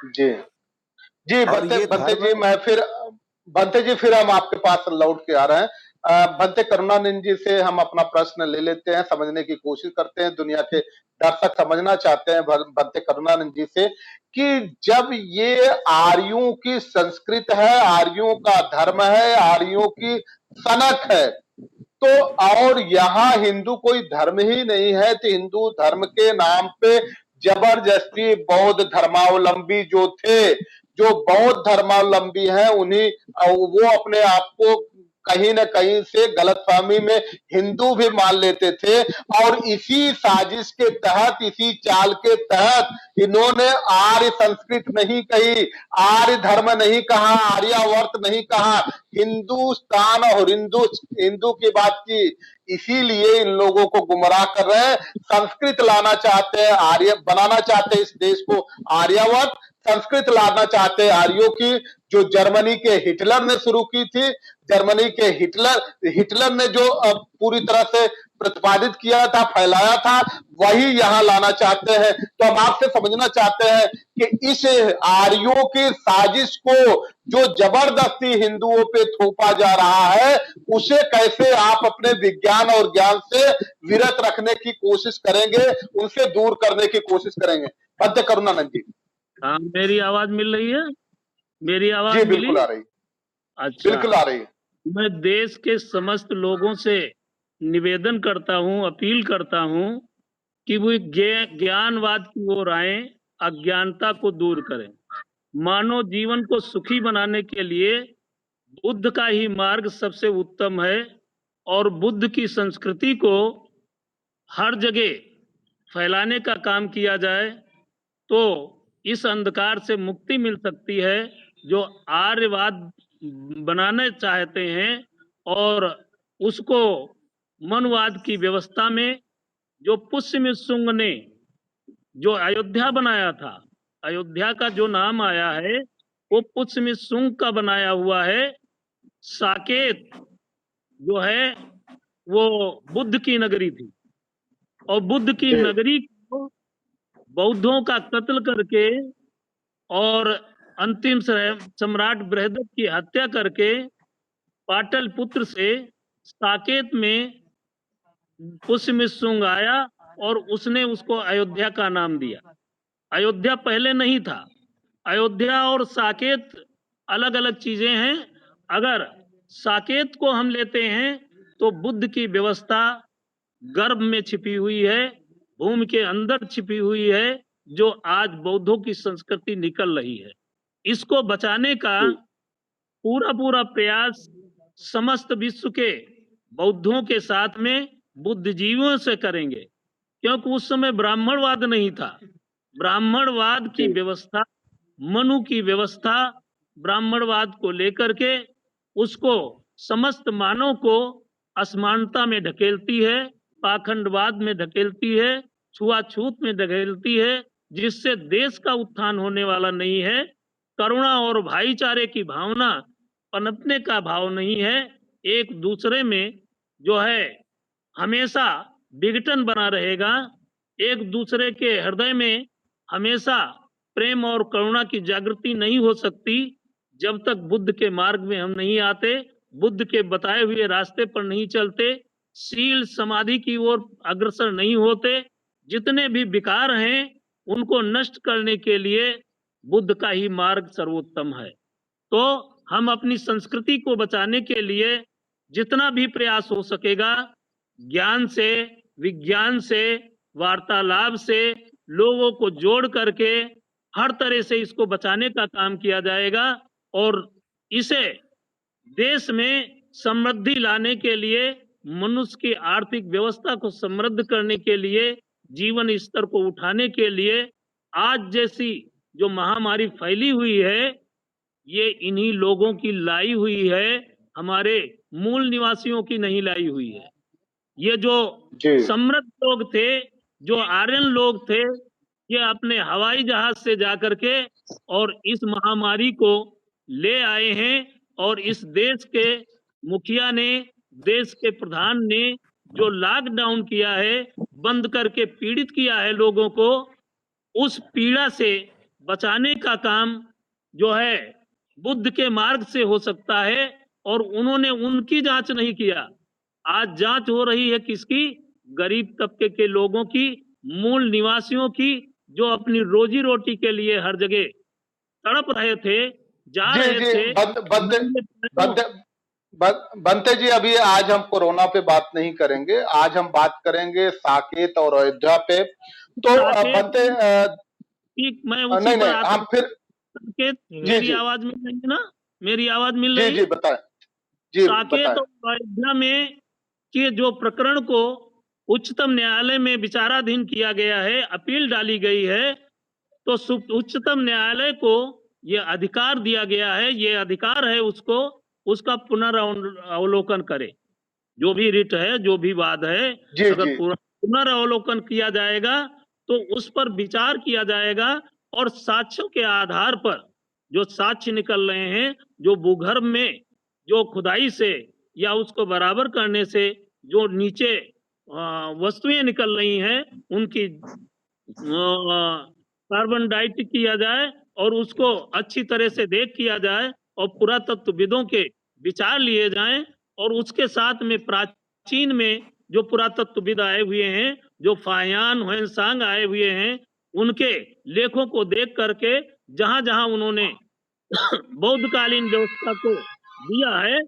जी जी और ये बनते धर्म जी, बनते जी फिर हम आपके पास लौट के आ रहे हैं। बनते करुणानंद जी से हम अपना प्रश्न ले लेते हैं, समझने की कोशिश करते हैं, दुनिया के दर्शक समझना चाहते हैं बनते करुणानंद जी से कि जब ये आर्यों की संस्कृत है, आर्यों का धर्म है, आर्यों की सनक है, तो और यहाँ हिंदू कोई धर्म ही नहीं है, तो हिंदू धर्म के नाम पे जबरदस्ती बौद्ध धर्मावलंबी जो थे, जो बौद्ध धर्मावलंबी हैं, उन्हीं वो अपने आप को कहीं न कहीं से गलतफहमी में हिंदू भी मान लेते थे और इसी साजिश के तहत, इसी चाल के तहत इन्होंने आर्य संस्कृत नहीं कही, आर्य धर्म नहीं कहा, आर्यावर्त नहीं कहा, हिंदुस्तान और हिंदू की बात की। इसीलिए इन लोगों को गुमराह कर रहे हैं, संस्कृत लाना चाहते हैं, आर्य बनाना चाहते हैं इस देश को आर्यावर्त, संस्कृत लाना चाहते हैं आर्यों की, जो जर्मनी के हिटलर ने शुरू की थी। जर्मनी के हिटलर ने जो पूरी तरह से प्रतिपादित किया था, फैलाया था, वही यहां लाना चाहते हैं। तो हम आपसे समझना चाहते हैं कि इस आर्यों की साजिश को जो जबरदस्ती हिंदुओं पे थोपा जा रहा है, उसे कैसे आप अपने विज्ञान और ज्ञान से विरत रखने की कोशिश करेंगे, उनसे दूर करने की कोशिश करेंगे? बनते करुणानंद जी। हाँ, मेरी आवाज मिल रही है? मेरी आवाज जी मिली? बिल्कुल आ रही, अच्छा, बिल्कुल आ रही है। मैं देश के समस्त लोगों से निवेदन करता हूँ, अपील करता हूँ कि वो ज्ञानवाद की ओर आए, अज्ञानता को दूर करें। मानव जीवन को सुखी बनाने के लिए बुद्ध का ही मार्ग सबसे उत्तम है और बुद्ध की संस्कृति को हर जगह फैलाने का काम किया जाए तो इस अंधकार से मुक्ति मिल सकती है। जो आर्यवाद बनाने चाहते हैं और उसको मनवाद की व्यवस्था में जो पुष्य शुंग ने जो अयोध्या बनाया था, अयोध्या का जो नाम आया है वो पुष्य शुंग का बनाया हुआ है। साकेत जो है वो बुद्ध की नगरी थी, और बुद्ध की जी नगरी को बौद्धों का कत्ल करके और अंतिम सम्राट बृहदत्त की हत्या करके पाटलिपुत्र से साकेत में पुष्य शुंग आया और उसने उसको अयोध्या का नाम दिया। अयोध्या पहले नहीं था। अयोध्या और साकेत अलग अलग चीजें हैं। अगर साकेत को हम लेते हैं तो बुद्ध की व्यवस्था गर्भ में छिपी हुई है, भूमि के अंदर छिपी हुई है, जो आज बौद्धों की संस्कृति निकल रही है। इसको बचाने का जी पूरा पूरा प्रयास समस्त विश्व के बौद्धों के साथ में बुद्धिजीवियों से करेंगे, क्योंकि उस समय ब्राह्मणवाद नहीं था। ब्राह्मणवाद की जी व्यवस्था, मनु की व्यवस्था ब्राह्मणवाद को लेकर के उसको समस्त मानव को असमानता में ढकेलती है, पाखंडवाद में ढकेलती है, छुआछूत में ढकेलती है, जिससे देश का उत्थान होने वाला नहीं है। करुणा और भाईचारे की भावना पनपने का भाव नहीं है। एक दूसरे में जो है हमेशा विघटन बना रहेगा। एक दूसरे के हृदय में हमेशा प्रेम और करुणा की जागृति नहीं हो सकती जब तक बुद्ध के मार्ग में हम नहीं आते, बुद्ध के बताए हुए रास्ते पर नहीं चलते, शील समाधि की ओर अग्रसर नहीं होते। जितने भी विकार हैं उनको नष्ट करने के लिए बुद्ध का ही मार्ग सर्वोत्तम है। तो हम अपनी संस्कृति को बचाने के लिए जितना भी प्रयास हो सकेगा, ज्ञान से, विज्ञान से, वार्तालाप से लोगों को जोड़ करके हर तरह से इसको बचाने का काम किया जाएगा, और इसे देश में समृद्धि लाने के लिए, मनुष्य की आर्थिक व्यवस्था को समृद्ध करने के लिए, जीवन स्तर को उठाने के लिए आज जैसी जो महामारी फैली हुई है, ये इन्हीं लोगों की लाई हुई है, हमारे मूल निवासियों की नहीं लाई हुई है। ये जो जी समृद्ध लोग थे, जो आर्यन लोग थे, ये अपने हवाई जहाज से जाकर के और इस महामारी को ले आए हैं, और इस देश के मुखिया ने, देश के प्रधान ने जो लॉकडाउन किया है, बंद करके पीड़ित किया है लोगों को, उस पीड़ा से बचाने का काम जो है बुद्ध के मार्ग से हो सकता है, और उन्होंने उनकी जांच नहीं किया। आज जांच हो रही है किसकी? गरीब तबके के लोगों की, मूल निवासियों की, जो अपनी रोजी रोटी के लिए हर जगह तड़प रहे थे, जा जी रहे जी थे। बनते जी, अभी आज हम कोरोना पे बात नहीं करेंगे, आज हम बात करेंगे साकेत और अयोध्या पे। तो बनते ठीक, मैं नहीं उसी पर नहीं हम फिर साकेत, जी मेरी जी आवाज मिल रही है ना? मेरी आवाज मिल जी रही? जी बताएं, जी साकेत बताएं। और अयोध्या में के जो प्रकरण को उच्चतम न्यायालय में विचाराधीन किया गया है, अपील डाली गई है, तो उच्चतम न्यायालय को यह अधिकार दिया गया है, ये अधिकार है उसको, उसका पुनर्अवलोकन करे। जो भी रिट है, जो भी वाद है, जी अगर जी पुनर्अवलोकन किया जाएगा तो उस पर विचार किया जाएगा, और साक्ष्यों के आधार पर जो साक्ष्य निकल रहे हैं, जो भूगर्भ में जो खुदाई से या उसको बराबर करने से जो नीचे वस्तुएं निकल रही हैं, उनकी कार्बन डाइट किया जाए और उसको अच्छी तरह से देख किया जाए, और पुरातत्वविदों के विचार लिए जाएं, और उसके साथ में प्राचीन में जो पुरातत्वविद आए हुए हैं, जो फाहियान ह्वेनसांग आए हुए हैं, उनके लेखों को देख करके जहां जहां उन्होंने बौद्धकालीन व्यवस्था को दिया है,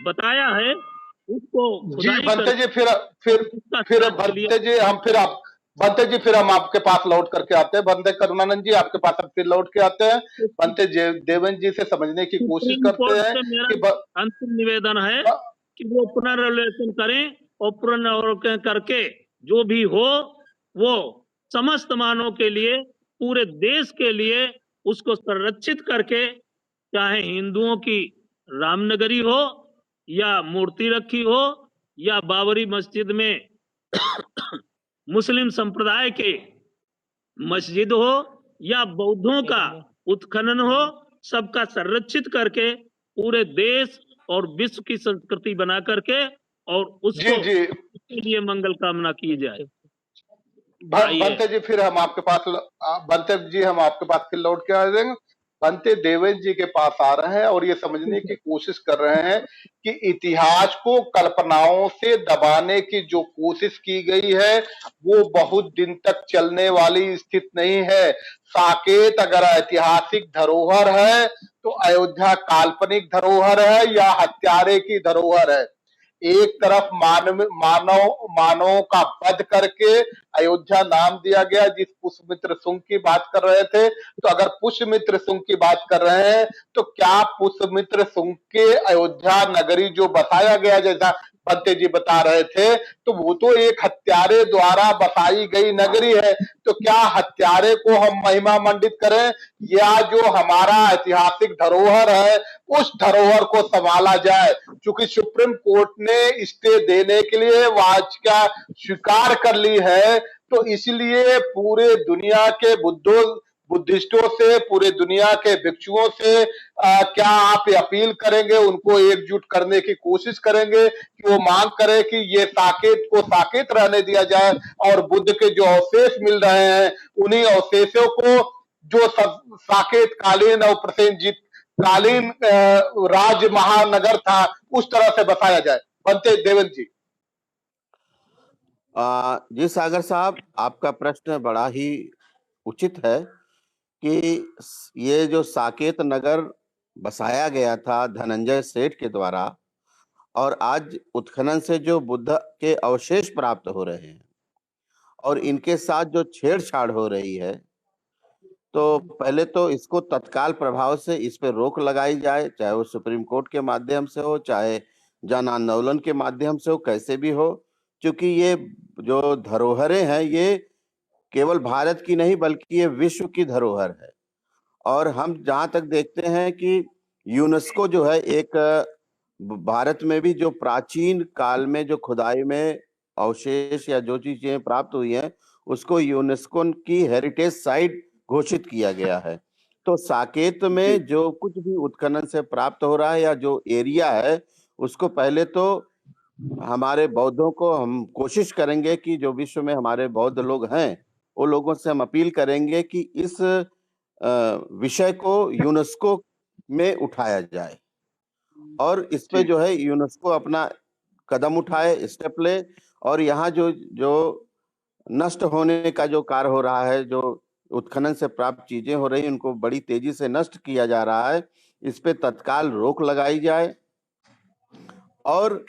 बताया है, उसको जी खुदाई बनते कर जी, फिर बनते जी हम फिर आप बनते जी, फिर हम आपके पास लौट करके आते हैं। बनते करुणानंद जी, आपके पास हम फिर लौट के आते हैं। बनते देवेंद्र जी से समझने की कोशिश सुप्रीम करते कोर्ट हैं से मेरा कि अंतिम निवेदन है कि वो पुनर्विवेचन करें, और पुनर्विवेचन करके जो भी हो वो समस्त मानव के लिए, पूरे देश के लिए उसको संरक्षित करके, चाहे हिंदुओं की रामनगरी हो, या मूर्ति रखी हो, या बाबरी मस्जिद में मुस्लिम संप्रदाय के मस्जिद हो या बौद्धों का उत्खनन हो, सबका संरक्षित करके पूरे देश और विश्व की संस्कृति बना करके और जी उसको जी उसके लिए मंगल कामना की जाए। बनते जी फिर हम आपके पास बनते जी हम आपके पास फिर लौट के आ जाएंगे। बनते देवेंद्र जी के पास आ रहे हैं और ये समझने की कोशिश कर रहे हैं कि इतिहास को कल्पनाओं से दबाने की जो कोशिश की गई है वो बहुत दिन तक चलने वाली स्थिति नहीं है। साकेत अगर ऐतिहासिक धरोहर है तो अयोध्या काल्पनिक धरोहर है या हत्यारे की धरोहर है। एक तरफ मानव का वध करके अयोध्या नाम दिया गया। जिस पुष्यमित्र शुंग की बात कर रहे थे, तो अगर पुष्यमित्र शुंग की बात कर रहे हैं तो क्या पुष्यमित्र शुंग के अयोध्या नगरी जो बसाया गया, जैसा पंते जी बता रहे थे, तो वो तो एक हत्यारे द्वारा बसाई गई नगरी है। तो क्या हत्यारे को हम महिमा मंडित करें या जो हमारा ऐतिहासिक धरोहर है उस धरोहर को संभाला जाए? क्योंकि सुप्रीम कोर्ट ने स्टे देने के लिए वाचिका स्वीकार कर ली है, तो इसलिए पूरे दुनिया के बुद्धिस्टों से, पूरे दुनिया के भिक्षुओं से क्या आप अपील करेंगे, उनको एकजुट करने की कोशिश करेंगे कि वो मांग करें कि ये साकेत को साकेत रहने दिया जाए और बुद्ध के जो अवशेष मिल रहे हैं उन्हीं अवशेषों को जो साकेत कालीन और प्रसेनजीत कालीन राज महानगर था उस तरह से बसाया जाए। बनते देवेंद्र जी। जी सागर साहब, आपका प्रश्न बड़ा ही उचित है कि ये जो साकेत नगर बसाया गया था धनंजय सेठ के द्वारा और आज उत्खनन से जो बुद्ध के अवशेष प्राप्त हो रहे हैं और इनके साथ जो छेड़छाड़ हो रही है, तो पहले तो इसको तत्काल प्रभाव से इस पे रोक लगाई जाए, चाहे वो सुप्रीम कोर्ट के माध्यम से हो, चाहे जन आंदोलन के माध्यम से हो, कैसे भी हो, क्योंकि ये जो धरोहरें हैं ये केवल भारत की नहीं बल्कि ये विश्व की धरोहर है। और हम जहां तक देखते हैं कि यूनेस्को जो है एक भारत में भी जो प्राचीन काल में जो खुदाई में अवशेष या जो चीजें प्राप्त हुई हैं उसको यूनेस्को की हेरिटेज साइट घोषित किया गया है। तो साकेत में जो कुछ भी उत्खनन से प्राप्त हो रहा है या जो एरिया है उसको पहले तो हमारे बौद्धों को हम कोशिश करेंगे कि जो विश्व में हमारे बौद्ध लोग हैं वो लोगों से हम अपील करेंगे कि इस विषय को यूनेस्को में उठाया जाए और इस पे जो है यूनेस्को अपना कदम उठाए, स्टेप ले और यहाँ जो जो नष्ट होने का जो कार्य हो रहा है, जो उत्खनन से प्राप्त चीजें हो रही उनको बड़ी तेजी से नष्ट किया जा रहा है, इस पे तत्काल रोक लगाई जाए और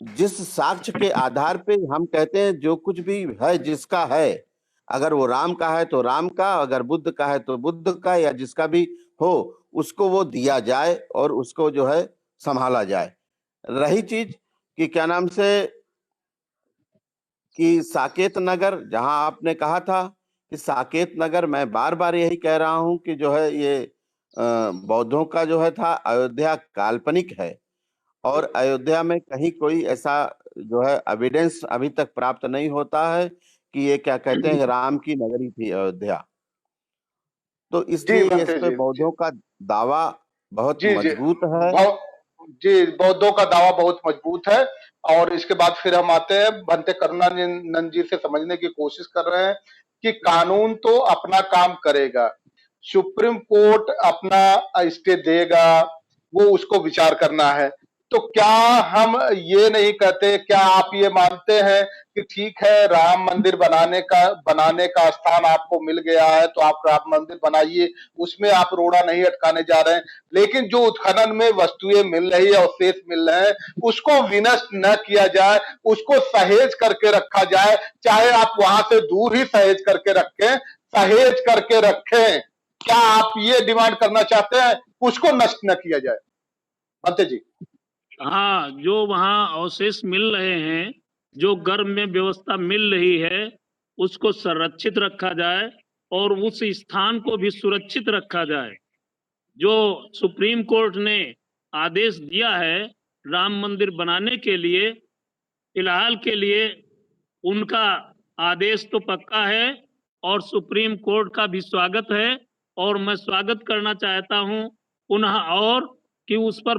जिस साक्ष्य के आधार पे हम कहते हैं जो कुछ भी है जिसका है, अगर वो राम का है तो राम का, अगर बुद्ध का है तो बुद्ध का, या जिसका भी हो उसको वो दिया जाए और उसको जो है संभाला जाए। रही चीज कि क्या नाम से कि साकेत नगर, जहां आपने कहा था कि साकेत नगर, मैं बार बार यही कह रहा हूं कि जो है ये बौद्धों का जो है था, अयोध्या काल्पनिक है और अयोध्या में कहीं कोई ऐसा जो है एविडेंस अभी तक प्राप्त नहीं होता है कि ये क्या कहते हैं राम की नगरी थी अयोध्या। तो इसलिए इस पे बौद्धों का दावा बहुत मजबूत है। जी, बौद्धों का दावा बहुत मजबूत है। और इसके बाद फिर हम आते हैं बनते करुणानंद जी से समझने की कोशिश कर रहे हैं कि कानून तो अपना काम करेगा, सुप्रीम कोर्ट अपना स्टे देगा, वो उसको विचार करना है। तो क्या हम ये नहीं कहते, क्या आप ये मानते हैं कि ठीक है राम मंदिर बनाने का स्थान आपको मिल गया है तो आप राम मंदिर बनाइए, उसमें आप रोड़ा नहीं अटकाने जा रहे हैं, लेकिन जो उत्खनन में वस्तुएं मिल रही है, अवशेष मिल रहे हैं, उसको विनष्ट न किया जाए, उसको सहेज करके रखा जाए, चाहे आप वहां से दूर ही सहेज करके रखें, सहेज करके रखें। क्या आप ये डिमांड करना चाहते हैं उसको नष्ट न किया जाए? अंते जी। हाँ, जो वहाँ अवशेष मिल रहे हैं, जो गर्भ में व्यवस्था मिल रही है, उसको संरक्षित रखा जाए और उस स्थान को भी सुरक्षित रखा जाए। जो सुप्रीम कोर्ट ने आदेश दिया है राम मंदिर बनाने के लिए, फिलहाल के लिए उनका आदेश तो पक्का है और सुप्रीम कोर्ट का भी स्वागत है, और मैं स्वागत करना चाहता हूं पुनः, और कि उस पर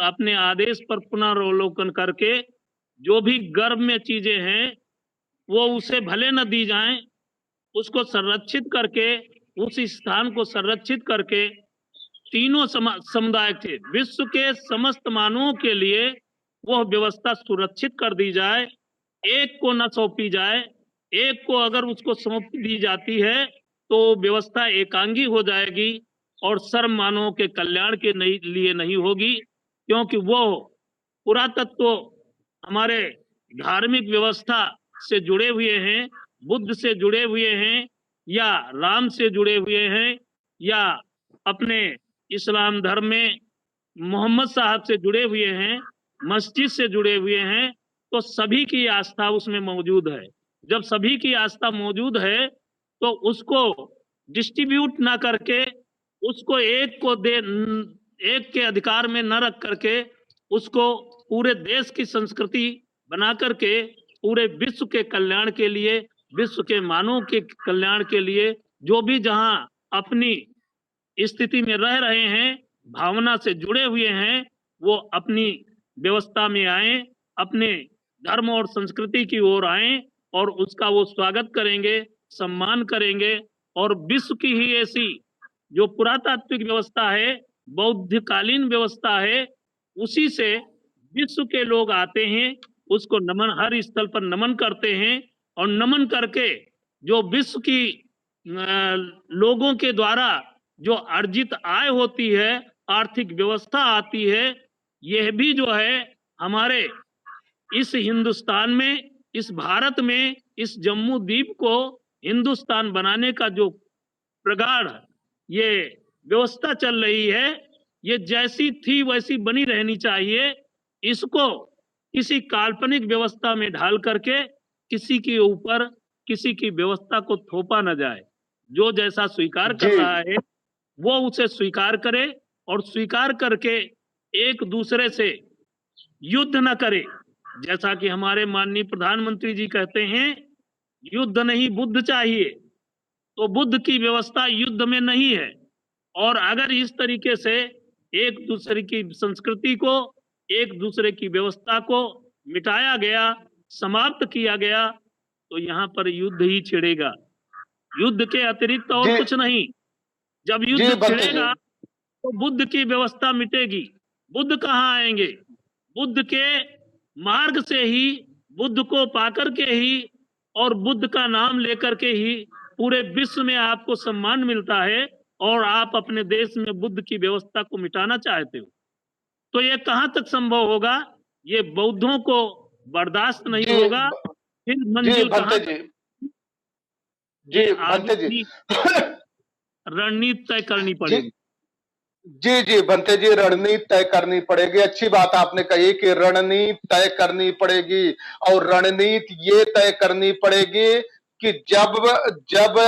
अपने आदेश पर पुनरावलोकन करके जो भी गर्भ में चीजें हैं वो उसे भले न दी जाएं, उसको संरक्षित करके, उस स्थान को संरक्षित करके तीनों समुदाय के, विश्व के समस्त मानवों के लिए वह व्यवस्था सुरक्षित कर दी जाए। एक को न सौंपी जाए। एक को अगर उसको सौंप दी जाती है तो व्यवस्था एकांगी हो जाएगी और सर्व मानवों के कल्याण के लिए नहीं होगी, क्योंकि वो पुरातत्व हमारे धार्मिक व्यवस्था से जुड़े हुए हैं, बुद्ध से जुड़े हुए हैं, या राम से जुड़े हुए हैं, या अपने इस्लाम धर्म में मोहम्मद साहब से जुड़े हुए हैं, मस्जिद से जुड़े हुए हैं, तो सभी की आस्था उसमें मौजूद है। जब सभी की आस्था मौजूद है तो उसको डिस्ट्रीब्यूट ना करके, उसको एक के अधिकार में न रख करके, उसको पूरे देश की संस्कृति बना करके पूरे विश्व के कल्याण के लिए, विश्व के मानवों के कल्याण के लिए, जो भी जहां अपनी स्थिति में रह रहे हैं, भावना से जुड़े हुए हैं, वो अपनी व्यवस्था में आए, अपने धर्म और संस्कृति की ओर आए और उसका वो स्वागत करेंगे, सम्मान करेंगे। और विश्व की ही ऐसी जो पुरातात्विक व्यवस्था है, बौद्धकालीन व्यवस्था है, उसी से विश्व के लोग आते हैं, उसको नमन, हर स्थल पर नमन करते हैं, और नमन करके जो विश्व की लोगों के द्वारा जो अर्जित आय होती है, आर्थिक व्यवस्था आती है, यह भी जो है हमारे इस हिंदुस्तान में, इस भारत में, इस जम्मू द्वीप को हिंदुस्तान बनाने का जो प्रगाढ़ ये व्यवस्था चल रही है, ये जैसी थी वैसी बनी रहनी चाहिए। इसको किसी काल्पनिक व्यवस्था में ढाल करके किसी के ऊपर किसी की व्यवस्था को थोपा न जाए। जो जैसा स्वीकार कर रहा है वो उसे स्वीकार करे, और स्वीकार करके एक दूसरे से युद्ध न करे। जैसा कि हमारे माननीय प्रधानमंत्री जी कहते हैं, युद्ध नहीं बुद्ध चाहिए, तो बुद्ध की व्यवस्था युद्ध में नहीं है। और अगर इस तरीके से एक दूसरे की संस्कृति को, एक दूसरे की व्यवस्था को मिटाया गया, समाप्त किया गया, तो यहाँ पर युद्ध ही छिड़ेगा, युद्ध के अतिरिक्त और कुछ नहीं। जब युद्ध छिड़ेगा तो बुद्ध की व्यवस्था मिटेगी। बुद्ध कहाँ आएंगे? बुद्ध के मार्ग से ही, बुद्ध को पाकर के ही, और बुद्ध का नाम लेकर के ही पूरे विश्व में आपको सम्मान मिलता है, और आप अपने देश में बुद्ध की व्यवस्था को मिटाना चाहते हो, तो ये कहां तक संभव होगा? ये बौद्धों को बर्दाश्त नहीं होगा। फिर मंजिल कहां? रणनीति तय करनी पड़ेगी। जी भंते जी, रणनीति तय करनी पड़ेगी। अच्छी बात आपने कही कि रणनीति तय करनी पड़ेगी, और रणनीति ये तय करनी पड़ेगी कि जब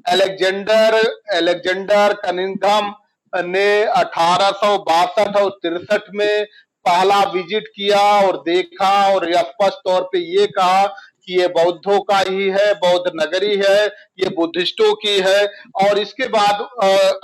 अलेक्जेंडर कनिंघम ने 1862 और 63 में पहला विजिट किया और देखा, और स्पष्ट तौर पे ये कहा कि ये बौद्धों का ही है, बौद्ध नगरी है, ये बुद्धिस्टों की है। और इसके बाद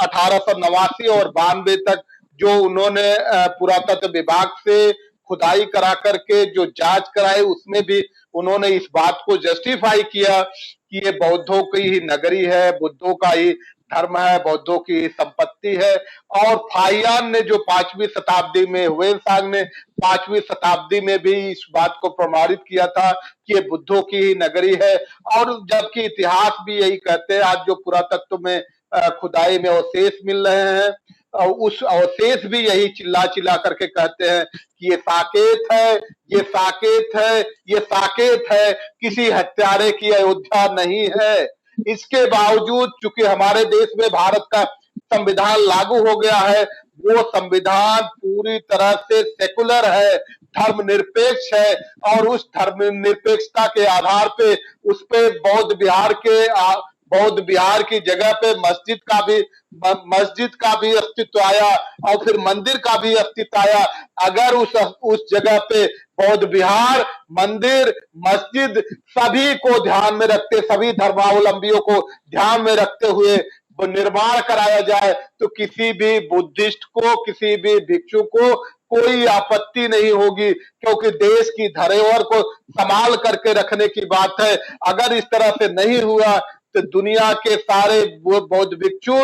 1889 और 92 तक जो उन्होंने पुरातत्व विभाग से खुदाई करा करके जो जांच कराई, उसमें भी उन्होंने इस बात को जस्टिफाई किया कि ये बौद्धों की ही नगरी है, बुद्धों का ही धर्म है, बौद्धों की संपत्ति है। और फाहियान ने जो 5वीं शताब्दी में, हुएनसांग ने 5वीं शताब्दी में भी इस बात को प्रमाणित किया था कि ये बुद्धों की ही नगरी है। और जबकि इतिहास भी यही कहते हैं, आज जो पुरातत्व में खुदाई में अवशेष मिल रहे हैं, उस अवशेष भी यही चिल्ला चिल्ला करके कहते हैं कि ये साकेत है, ये साकेत है, ये साकेत है, किसी हत्यारे की अयोध्या नहीं है। इसके बावजूद चूंकि हमारे देश में भारत का संविधान लागू हो गया है, वो संविधान पूरी तरह से सेकुलर है, धर्मनिरपेक्ष है, और उस धर्मनिरपेक्षता के आधार पे उस पे बौद्ध बौद्ध विहार की जगह पे मस्जिद का भी अस्तित्व आया और फिर मंदिर का भी अस्तित्व आया। अगर उस जगह पे बौद्ध विहार, मंदिर, मस्जिद सभी को ध्यान में रखते, सभी धर्मावलंबियों को ध्यान में रखते हुए निर्माण कराया जाए तो किसी भी बुद्धिस्ट को, किसी भी भिक्षु को कोई आपत्ति नहीं होगी, क्योंकि देश की धरोहर को संभाल करके रखने की बात है। अगर इस तरह से नहीं हुआ तो दुनिया के सारे बौद्ध भिक्षु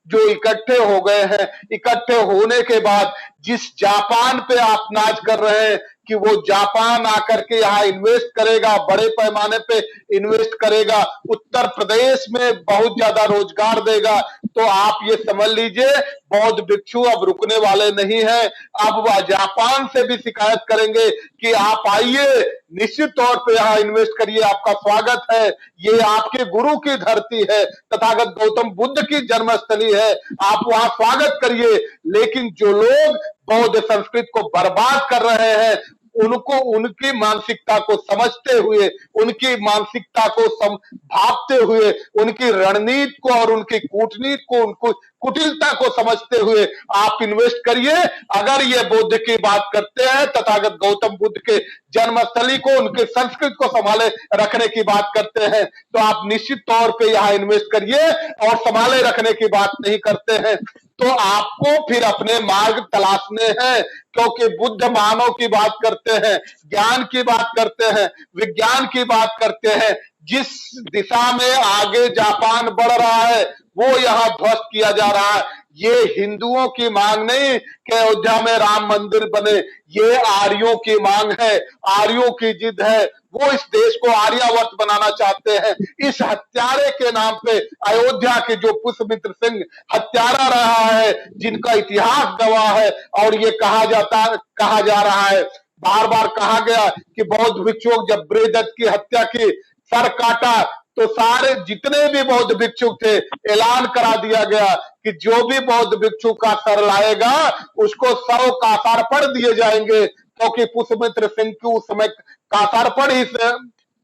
जो इकट्ठे हो गए हैं, इकट्ठे होने के बाद जिस जापान पे आप नाच कर रहे हैं कि वो जापान आकर के यहाँ इन्वेस्ट करेगा, बड़े पैमाने पे इन्वेस्ट करेगा, उत्तर प्रदेश में बहुत ज्यादा रोजगार देगा, तो आप ये समझ लीजिए बौद्ध भिक्षु अब रुकने वाले नहीं है। अब वह जापान से भी शिकायत करेंगे कि आप आइए, निश्चित तौर पे यहाँ इन्वेस्ट करिए, आपका स्वागत है, ये आपके गुरु की धरती है, तथागत गौतम बुद्ध की जन्मस्थली है, आप वहां स्वागत करिए। लेकिन जो लोग बौद्ध संस्कृति को बर्बाद कर रहे हैं, उनको उनकी मानसिकता को समझते हुए, उनकी मानसिकता को भांपते हुए, उनकी रणनीति को और उनकी कूटनीति को, उनको कुटिलता को समझते हुए आप इन्वेस्ट करिए। अगर ये बुद्ध की बात करते हैं, तथागत गौतम बुद्ध के जन्मस्थली को, उनके संस्कृति को संभाले रखने की बात करते हैं, तो आप निश्चित तौर पे यहाँ इन्वेस्ट करिए और संभाले रखने की बात नहीं करते हैं तो आपको फिर अपने मार्ग तलाशने हैं, क्योंकि बुद्ध मानव की बात करते हैं, ज्ञान की बात करते हैं, विज्ञान की बात करते हैं। जिस दिशा में आगे जापान बढ़ रहा है वो यहाँ ध्वस्त किया जा रहा है। ये हिंदुओं की मांग नहीं कि अयोध्या में राम मंदिर बने, ये आर्यों की मांग है, आर्यों की जिद है। वो इस देश को आर्यावर्त बनाना चाहते हैं। इस हत्यारे के नाम पे अयोध्या के जो पुष्यमित्र सिंह हत्यारा रहा है, जिनका इतिहास गवाह है, और ये कहा जा रहा है, बार बार कहा गया कि बौद्ध भिक्षुओं जब बृहदत्त की हत्या की, सर काटा, तो सारे जितने भी बौद्ध भिक्षु थे ऐलान करा दिया गया कि जो भी बौद्ध भिक्षु का सर लाएगा उसको 100 कासारपण दिए जाएंगे, क्योंकि पुष्यमित्र सिंह की उस समय कासारपण ही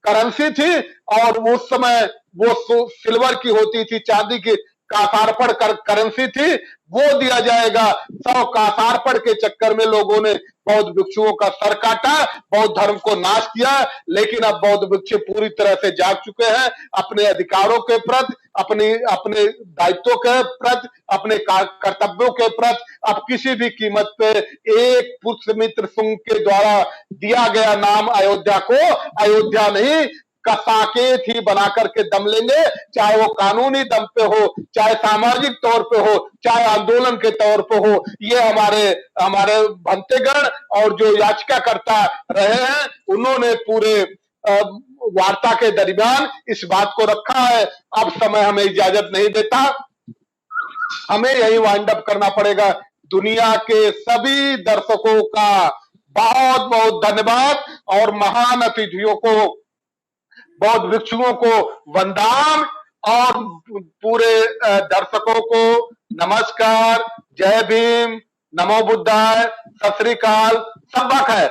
करेंसी थी और उस समय वो सिल्वर की होती थी, चांदी की कासारपण करेंसी थी, वो दिया जाएगा। 100 कासारपण के चक्कर में लोगों ने बौद्ध भिक्षुओं का सर काटा, बौद्ध धर्म को नाश किया। लेकिन अब बौद्ध भिक्षु पूरी तरह से जाग चुके हैं अपने अधिकारों के प्रति, अपने दायित्वों के प्रति, अपने कर्तव्यों के प्रति। अब किसी भी कीमत पे एक पुष्यमित्र सिंह के द्वारा दिया गया नाम अयोध्या को अयोध्या नहीं का साकेत ही बना करके दम लेंगे, चाहे वो कानूनी दम पे हो, चाहे सामाजिक तौर पे हो, चाहे आंदोलन के तौर पे हो। ये हमारे भंतेगण और जो याचिकाकर्ता रहे हैं उन्होंने पूरे वार्ता के दरमियान इस बात को रखा है। अब समय हमें इजाजत नहीं देता, हमें यही वाइंड अप करना पड़ेगा। दुनिया के सभी दर्शकों का बहुत बहुत धन्यवाद और महान अतिथियों को, बौद्ध भिक्षुओं को वंदन और पूरे दर्शकों को नमस्कार, जय भीम, नमो बुद्धाय, सत श्री अकाल, सब खैर।